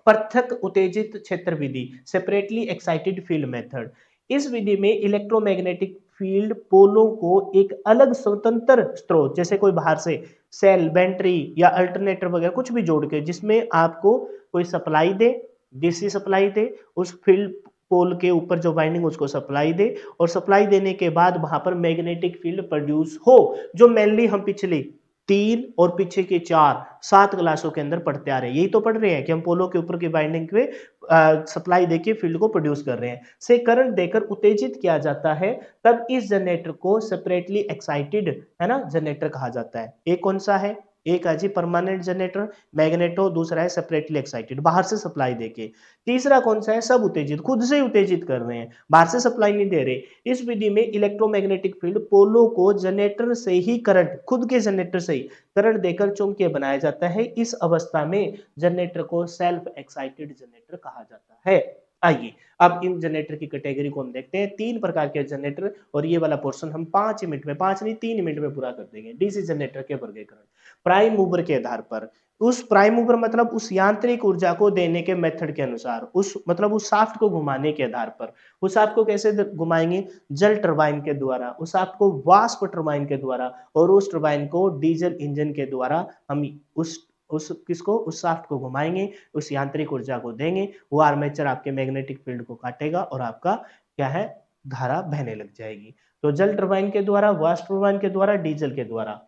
पृथक उत्तेजित क्षेत्र विधि, सेपरेटली एक्साइटेड फील्ड मेथड। इस विधि में इलेक्ट्रोमैग्नेटिक फील्ड पोलों को एक अलग स्वतंत्र स्रोत, जैसे कोई बाहर से सेल, बैटरी या अल्टरनेटर वगैरह कुछ भी जोड़ के, जिसमें आपको कोई सप्लाई दे, डीसी सप्लाई दे, उस फील्ड पोल के ऊपर जो वाइंडिंग उसको सप्लाई दे, और सप्लाई देने के बाद वहां पर मैग्नेटिक फील्ड प्रोड्यूस हो, जो मेनली हम पिछले 3 और पीछे के 4 7 क्लासों के अंदर पढ़ते आ रहे हैं। यही तो पढ़ रहे हैं कि हम पोलो के ऊपर की बाइंडिंग पे सप्लाई देके फील्ड को प्रोड्यूस कर रहे हैं, से करंट देकर उत्तेजित किया जाता है, तब इस जनरेटर को सेपरेटली एक्साइटेड, है ना, जनरेटर कहा जाता है। एक कौन सा है, एक है जी परमानेंट जनरेटर मैग्नेटो, दूसरा है सेपरेटली एक्साइटेड बाहर से सप्लाई देके, तीसरा कौन सा है सब उत्तेजित, खुद से उत्तेजित कर रहे हैं, बाहर से सप्लाई नहीं दे रहे। इस विधि में इलेक्ट्रोमैग्नेटिक फील्ड पोलो को जनरेटर से ही करंट, खुद के जनरेटर से ही करंट देकर चुंबकीय बनाया जाता है। इस अवस्था में जनरेटर को सेल्फ एक्साइटेड जनरेटर कहा जाता है। आइए अब इन जनरेटर की कैटेगरी को हम देखते हैं। 3 प्रकार के जनरेटर, और ये वाला पोर्शन हम 5 मिनट में, 5 नहीं 3 मिनट में पूरा कर देंगे। डीसी जनरेटर के वर्गीकरण प्राइम मूवर के आधार पर, उस प्राइम मूवर मतलब उस यांत्रिक ऊर्जा को देने के मेथड के अनुसार, उस मतलब उस शाफ्ट को घुमाने के आधार पर। उस शाफ्ट को कैसे घुमाएंगे, जल टरबाइन के द्वारा, उस शाफ्ट को वाष्प टरबाइन के द्वारा, और उस टरबाइन को डीजल इंजन के द्वारा हम उस उस किसको उस शाफ्ट को घुमाएंगे, उस यांत्रिक ऊर्जा को देंगे, वो आर्मेचर आपके मैग्नेटिक फील्ड को काटेगा और आपका क्या है धारा बहने लग जाएगी। तो जल टरबाइन के द्वारा, वाष्प टरबाइन के द्वारा, डीजल के द्वारा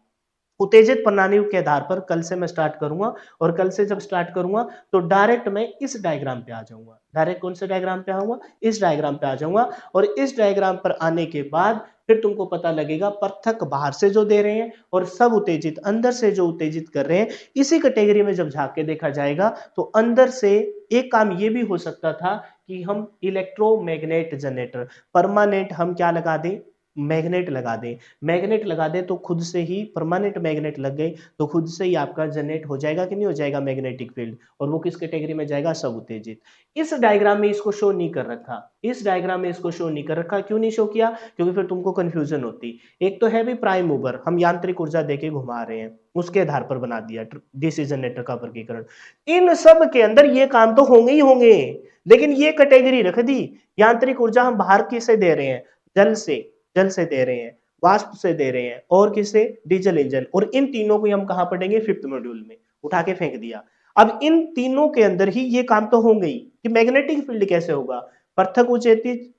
उत्तेजित प्रणालियों के आधार पर कल से मैं स्टार्ट करूंगा। और कल से जब स्टार्ट करूंगा तो डायरेक्ट मैं इस डायग्राम पे आ जाऊंगा। डायरेक्ट कौन से डायग्राम पे आऊंगा, इस डायग्राम पे आ जाऊंगा। और इस डायग्राम पर आने के बाद फिर तुमको पता लगेगा पृथक बाहर से जो दे रहे हैं और सब उत्तेजित अंदर से जो उत्तेजित कर रहे हैं, इसी कैटेगरी में जब झांक के देखा जाएगा तो अंदर से एक काम ये भी हो सकता था कि हम इलेक्ट्रोमैग्नेट जनरेटर परमानेंट हम क्या लगा दें, मैग्नेट लगा दें। मैग्नेट लगा दे तो खुद से ही परमानेंट मैग्नेट लग गए तो खुद से ही आपका जनरेट हो जाएगा कि नहीं हो जाएगा मैग्नेटिक फील्ड, और वो किस कैटेगरी में जाएगा, सब उत्तेजित। इस डायग्राम में इसको शो नहीं कर रखा, इस डायग्राम में इसको शो नहीं कर रखा, क्यों नहीं शो किया, क्योंकि फिर तुमको कंफ्यूजन होती। एक तो है भी प्राइम मूवर, हम यांत्रिक ऊर्जा देके घुमा रहे हैं, उसके आधार पर बना दिया डीसी जनरेटर का वर्गीकरण। इन सब के अंदर ये काम तो होंगे ही होंगे, लेकिन ये कैटेगरी रख दी, यांत्रिक ऊर्जा हम बाहर किसे दे रहे हैं, जल से, जल से दे रहे हैं, वाष्प से दे रहे हैं, और किससे, डीजल इंजन। और इन तीनों को हम कहां पढ़ेंगे, फिफ्थ मॉड्यूल में, उठा के फेंक दिया। अब इन तीनों के अंदर ही ये काम तो होंगे ही कि मैग्नेटिक फील्ड कैसे होगा, पृथक उत्तेजित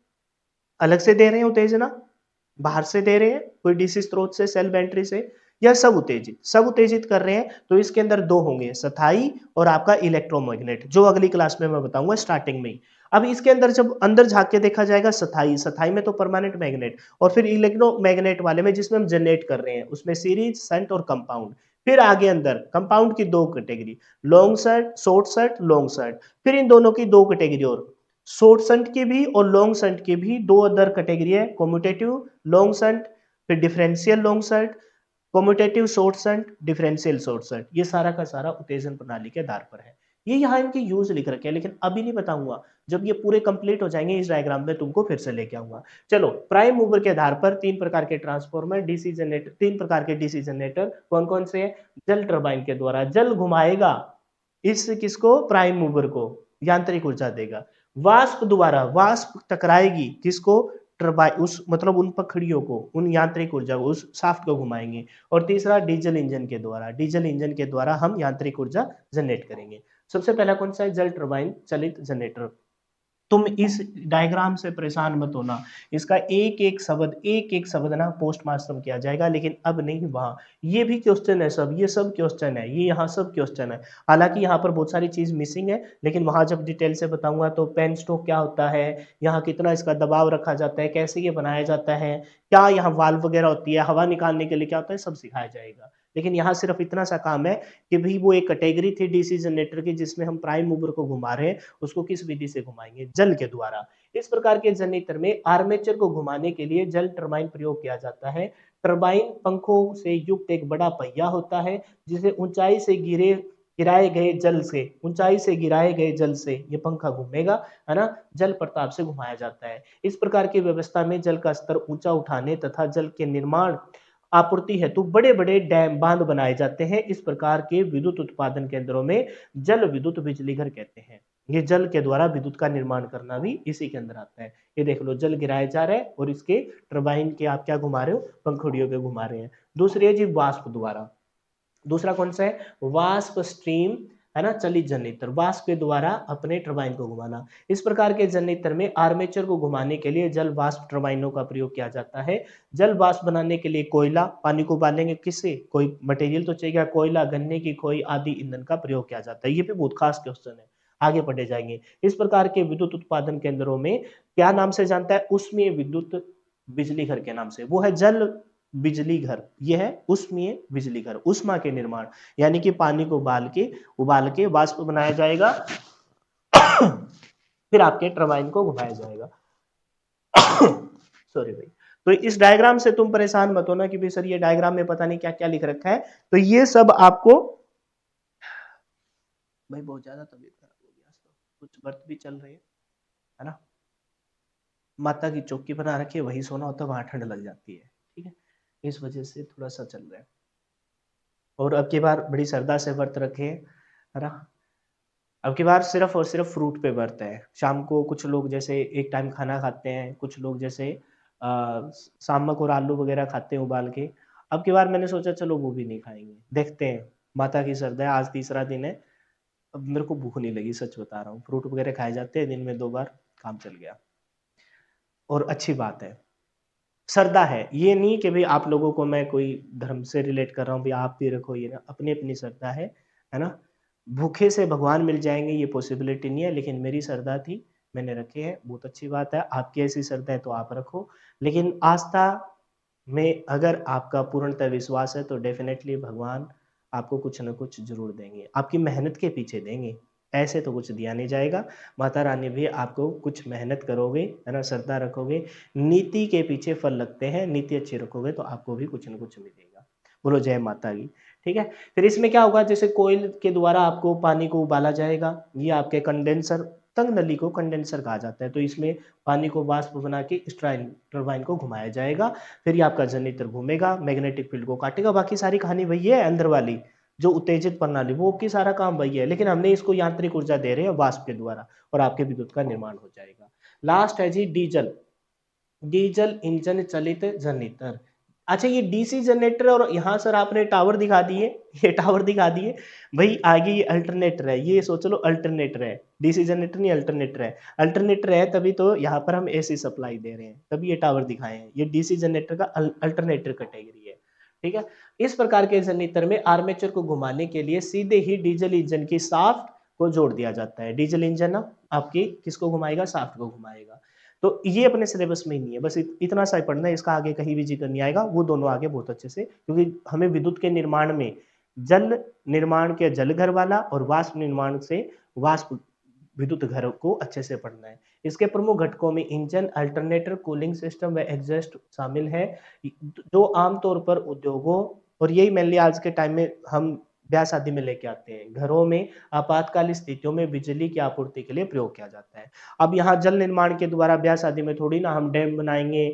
अलग से दे रहे हैं उत्तेजना, बाहर से दे रहे हैं कोई डीसी स्रोत से, सेल बैटरी से, या सब उत्तेजित, सब उत्तेजित कर रहे हैं। तो इसके अंदर दो होंगे, स्थायी और आपका इलेक्ट्रोमैग्नेट, जो अगली क्लास में मैं बताऊंगा स्टार्टिंग में ही। अब इसके अंदर जब अंदर झांक के देखा जाएगा, स्थायी, स्थायी में तो परमानेंट मैग्नेट, और फिर इलेक्ट्रोमैग्नेट वाले में जिसमें हम जनरेट कर रहे हैं उसमें सीरीज, शंट और कंपाउंड। फिर आगे अंदर कंपाउंड की दो category, long shunt, short shunt, long shunt. फिर इन दोनों की दो कैटेगरी और, शॉर्ट शंट की भी और लॉन्ग शंट की भी दो अदर कैटेगरी है, कम्यूटेटिव लॉन्ग शंट, फिर differential long shunt, commutative short shunt, differential short shunt. ये सारा का सारा उत्तेजन प्रणाली के आधार पर है। ये यहाँ इनके यूज लिख रखे हैं, लेकिन अभी नहीं बताऊंगा, जब ये पूरे कंप्लीट हो जाएंगे इस डायग्राम में तुमको फिर से लेके आऊंगा। चलो, प्राइम मूवर के आधार पर तीन प्रकार के ट्रांसफॉर्मर, डीसी जनरेटर, तीन प्रकार के डीसी जनरेटर कौन कौन से हैं, जल टरबाइन के द्वारा जल घुमाएगा इस किसको, प्राइम मूवर को, यांत्रिक ऊर्जा देगा। वाष्प द्वारा, वाष्प टकराएगी किसको, टरबाइन, उस मतलब उन पखड़ियों को, उन यांत्रिक ऊर्जा को, उस शाफ्ट को घुमाएंगे। और तीसरा डीजल इंजन के द्वारा, डीजल इंजन के द्वारा हम यांत्रिक ऊर्जा जनरेट करेंगे। सबसे पहला कौन सा है, जल टरबाइन चलित जनरेटर। तुम इस डायग्राम से परेशान मत होना, इसका एक एक शब्द ना पोस्ट मास्टर में किया जाएगा, लेकिन अब नहीं, वहां ये भी क्वेश्चन है, सब ये सब क्वेश्चन है, ये यहाँ सब क्वेश्चन है। हालांकि यहाँ पर बहुत सारी चीज मिसिंग है, लेकिन वहां जब डिटेल से बताऊंगा तो पेन स्ट्रोक क्या होता है, यहाँ कितना इसका दबाव रखा जाता है, कैसे ये बनाया जाता है, क्या यहाँ वाल्व वगैरह होती है, हवा निकालने के लिए क्या होता है, सब सिखाया जाएगा। लेकिन यहाँ सिर्फ इतना सा काम है कि भाई वो एक कैटेगरी थी डीसी जनरेटर की जिसमें हम प्राइम मूवर को घुमा रहे हैं, उसको किस विधि से घुमाएंगे, जल के द्वारा। इस प्रकार के जनरेटर में आर्मेचर को घुमाने के लिए जल टरबाइन प्रयोग किया जाता है। टरबाइन पंखों से युक्त एक बड़ा पहिया होता है जिसे ऊंचाई से गिराए गए जल से ये पंखा घूमेगा, है ना, जल प्रताप से घुमाया जाता है। इस प्रकार की व्यवस्था में जल का स्तर ऊंचा उठाने तथा जल के निर्माण आपूर्ति हेतु बड़े बड़े डैम, बांध बनाए जाते हैं। इस प्रकार के विद्युत उत्पादन केंद्रों में जल विद्युत बिजली घर कहते हैं। ये जल के द्वारा विद्युत का निर्माण करना भी इसी के अंदर आता है। ये देख लो, जल गिराया जा रहा है और इसके टरबाइन के आप क्या घुमा रहे हो, पंखुड़ियों पे घुमा रहे हैं। दूसरी है जी वाष्प द्वारा, दूसरा कौन सा है, वाष्प स्ट्रीम, है ना, चलित जनरेटर, वाष्प के द्वारा अपने टरबाइन को घुमाना। इस प्रकार के जनरेटर में आर्मेचर को घुमाने के लिए जल वाष्प टरबाइनों का प्रयोग किया जाता है। जल वाष्प बनाने के लिए कोयला, पानी को उबालेंगे किससे, कोई मटेरियल तो चाहिए, कोयला, गन्ने की खोई आदि ईंधन का प्रयोग किया जाता है। ये भी बहुत खास क्वेश्चन है, आगे पढ़े जाएंगे। इस प्रकार के विद्युत उत्पादन केंद्रों में क्या नाम से जानता है, उष्मीय विद्युत बिजली घर के नाम से, वो है जल बिजली घर, ये है उष्मीय बिजली घर, उष्मा के निर्माण, यानी कि पानी को उबाल के वाष्प बनाया जाएगा फिर आपके टरबाइन को घुमाया जाएगा सॉरी भाई। तो इस डायग्राम से तुम परेशान मत होना कि भाई सर ये डायग्राम में पता नहीं क्या क्या लिख रखा है, तो ये सब आपको, भाई बहुत ज्यादा तबीयत खराब हो गया, तो कुछ व्रत भी चल रहे हैं, है ना, माता की चौकी बना रखी है, वही सोना होता है, वहां ठंड लग जाती है, ठीक है, इस वजह से थोड़ा सा चल रहा है। और अब की बार बड़ी श्रद्धा से व्रत रखे, है ना, अब की बार सिर्फ और सिर्फ फ्रूट पे व्रत है। शाम को कुछ लोग जैसे एक टाइम खाना खाते हैं, कुछ लोग जैसे सामक और आलू वगैरह खाते हैं उबाल के। अब की बार मैंने सोचा चलो वो भी नहीं खाएंगे, देखते हैं, माता की श्रद्धा है, आज तीसरा दिन है, अब मेरे को भूख नहीं लगी, सच बता रहा हूँ। फ्रूट वगैरह खाए जाते हैं दिन में 2 बार, काम चल गया। और अच्छी बात है, श्रद्धा है, ये नहीं कि भई आप लोगों को मैं कोई धर्म से रिलेट कर रहा हूँ, भई आप भी रखो ये ना, अपनी-अपनी श्रद्धा है ना? भूखे से भगवान मिल जाएँगे ये पॉसिबिलिटी नहीं है, लेकिन मेरी श्रद्धा थी, मैंने रखे हैं, बहुत अच्छी बात है। आपकी ऐसी श्रद्धा है तो आप रखो, लेकिन आस्था में अगर आपका पूर्णतः विश्वास है तो डेफ़िनेटली भगवान आपको कुछ न कुछ ज़रूर देंगे, आपकी मेहनत के पीछे देंगे, ऐसे तो कुछ दिया नहीं जाएगा। माता रानी भी आपको कुछ मेहनत करोगे, है ना, श्रद्धा रखोगे, नीति के पीछे फल लगते हैं, नीति अच्छी रखोगे तो आपको भी कुछ न कुछ मिलेगा। बोलो जय माता की, ठीक है? फिर इसमें क्या होगा, जैसे कोयल के द्वारा आपको पानी को उबाला जाएगा, ये आपके कंडेंसर, तंग नली को कंडेंसर कहा जाता है, तो इसमें पानी को वाष्प बना के इस टरबाइन को घुमाया जाएगा, फिर ये आपका जनरेटर घूमेगा, मैग्नेटिक फील्ड को काटेगा, बाकी सारी कहानी वही है अंदर वाली, जो उत्तेजित प्रणाली वो की सारा काम वही है, लेकिन हमने इसको यांत्रिक ऊर्जा दे रहे हैं वाष्प के द्वारा और आपके विद्युत का निर्माण हो जाएगा। लास्ट है जी डीजल, डीजल इंजन चलित जनरेटर। अच्छा ये डीसी जनरेटर और यहाँ सर आपने टावर दिखा दिए, ये टावर दिखा दिए, भई आगे ये अल्टरनेटर है, ये सोच लो अल्टरनेटर है, डीसी जनरेटर नहीं अल्टरनेटर है। अल्टरनेटर है तभी तो यहाँ पर हम एसी सप्लाई दे रहे हैं, तभी ये टावर दिखाए हैं, ये डीसी जनरेटर का अल्टरनेटर कैटेगरी है, ठीक है? इस प्रकार के जनरेटर में आर्मेचर को घुमाने के लिए सीधे ही डीजल इंजन की शाफ्ट को जोड़ दिया जाता है। डीजल इंजन ना आपकी किसको घुमाएगा? शाफ्ट को घुमाएगा। तो ये अपने सिलेबस में ही नहीं है, बस इतना सा ही पढ़ना है, इसका आगे कहीं भी जिक्र नहीं आएगा, वो दोनों आगे बहुत अच्छे से, क्योंकि हमें विद्युत के निर्माण में जल निर्माण के जल घर वाला और वाष्प निर्माण से वाष्प विद्युत घर को अच्छे से पढ़ना है। इसके प्रमुख घटकों में इंजन, अल्टरनेटर, कूलिंग सिस्टम व एग्जॉस्ट शामिल है, जो आमतौर पर उद्योगों और यही मेनली आज के टाइम में हम ब्याह शादी में लेके आते हैं, घरों में आपातकालीन स्थितियों में बिजली की आपूर्ति के लिए प्रयोग किया जाता है। अब यहाँ जल निर्माण के द्वारा ब्याह शादी में थोड़ी ना हम डैम बनाएँगे,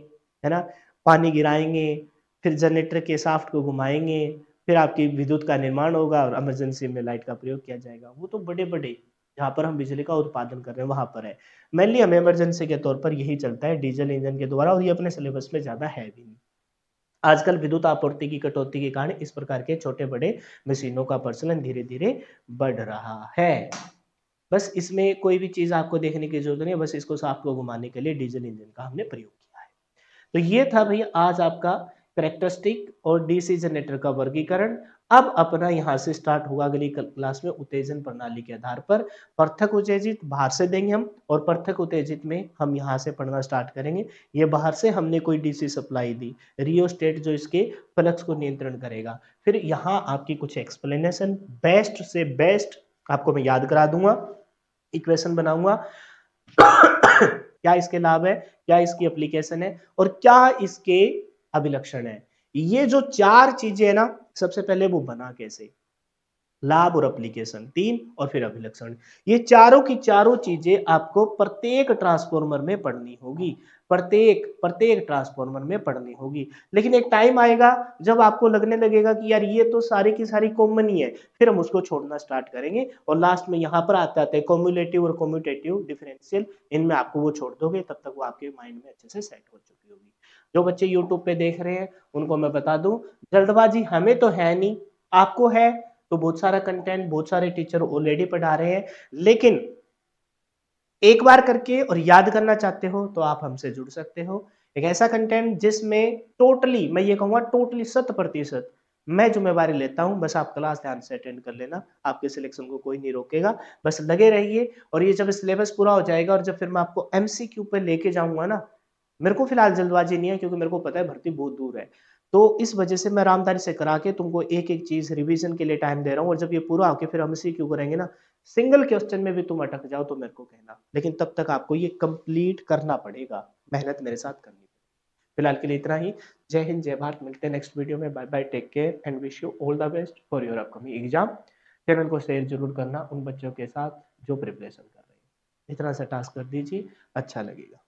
है ना? पानी गिराएँगे, फिर जनरेटर के शाफ्ट को घुमाएँगे, फिर आपकी विद्युत का निर्माण होगा और इमरजेंसी में लाइट का प्रयोग किया जाएगा। वो तो बड़े-बड़े जहाँ पर हम बिजली का उत्पादन कर रहे हैं वहाँ पर है। मेनली हमें इमरजेंसी के तौर पर यही चलता है डीज़ल इंजन के द्वारा और ये अपने सिलेबस में ज़्यादा है भी नहीं। आजकल विद्युत आपूर्ति की कटौती के कारण इस प्रकार के छोटे-बड़े मशीनों का प्रचलन धीरे-धीरे बढ़ रहा है। बस इसमें कोई भी चीज़ आपको देखने की ज़रूरत नहीं है, बस इसको शाफ्ट को घुमाने के लिए डीज़ल इंजन का हमने प्रयोग किया है। तो ये था भैया आज आपका कैरेक्टरिस्टिक और डीसी जनरेटर का वर्गीकरण। अब अपना यहाँ से स्टार्ट होगा अगली क्लास में उत्तेजन प्रणाली के आधार पर पृथक उत्तेजित बाहर से देंगे हम और पृथक उत्तेजित में हम यहाँ से पढ़ना स्टार्ट करेंगे। ये बाहर से हमने कोई डीसी सप्लाई दी, रियोस्टेट जो इसके फ्लक्स को नियंत्रण करेगा। फिर यहाँ आपकी कुछ एक्सप्लेनेशन बेस्ट से बेस्ट आपको मैं याद करा दूंगा, इक्वेशन बनाऊंगा क्या इसके लाभ है, क्या इसकी एप्लीकेशन है और क्या इसके अभिलक्षण है। ये जो 4 चीजें है ना, सबसे पहले वो बना कैसे, लाभ और एप्लीकेशन 3 और फिर अभिलक्षण, ये चारों की चारों चीजें आपको प्रत्येक ट्रांसफॉर्मर में पढ़नी होगी, प्रत्येक प्रत्येक ट्रांसफॉर्मर में पढ़नी होगी। लेकिन एक टाइम आएगा जब आपको लगने लगेगा कि यार ये तो सारी की सारी कॉमन ही है, फिर हम उसको छोड़ना स्टार्ट करेंगे और लास्ट में यहाँ पर आते आते कॉम्युलेटिव और कॉम्यूटेटिव डिफरेंशियल, इनमें आपको वो छोड़ दोगे, तब तक वो आपके माइंड में अच्छे से सेट हो चुकी होगी। जो बच्चे यूट्यूब पे देख रहे हैं उनको मैं बता दूं, जल्दबाजी हमें तो है नहीं, आपको है, तो बहुत सारा कंटेंट बहुत सारे टीचर ऑलरेडी पढ़ा रहे हैं, लेकिन एक बार करके और याद करना चाहते हो तो आप हमसे जुड़ सकते हो। एक ऐसा कंटेंट जिसमें टोटली मैं ये कहूंगा टोटली 100% मैं जिम्मेवारी लेता हूं, बस आप क्लास ध्यान से अटेंड कर लेना, आपके सिलेक्शन को कोई नहीं रोकेगा, बस लगे रहिए। और ये जब सिलेबस पूरा हो जाएगा और जब फिर मैं आपको एमसीक्यू पे लेके जाऊंगा ना, मेरे को फिलहाल जल्दबाजी नहीं है क्योंकि मेरे को पता है भर्ती बहुत दूर है, तो इस वजह से मैं आरामदारी से करा के तुमको एक एक चीज रिवीजन के लिए टाइम दे रहा हूँ, और जब ये पूरा होके फिर हम इसी क्यों करेंगे ना, सिंगल क्वेश्चन में भी तुम अटक जाओ तो मेरे को कहना, लेकिन तब तक आपको ये कंप्लीट करना पड़ेगा, मेहनत मेरे साथ करनी पड़ेगी। फिलहाल के लिए इतना ही। जय हिंद जय भारत, मिलते हैं नेक्स्ट वीडियो में। Bye bye, take care and wish you all the best for your upcoming exam. Channel को शेयर जरूर करना उन बच्चों के साथ जो प्रिपरेशन कर रहे हैं, इतना सा टास्क कर दीजिए, अच्छा लगेगा।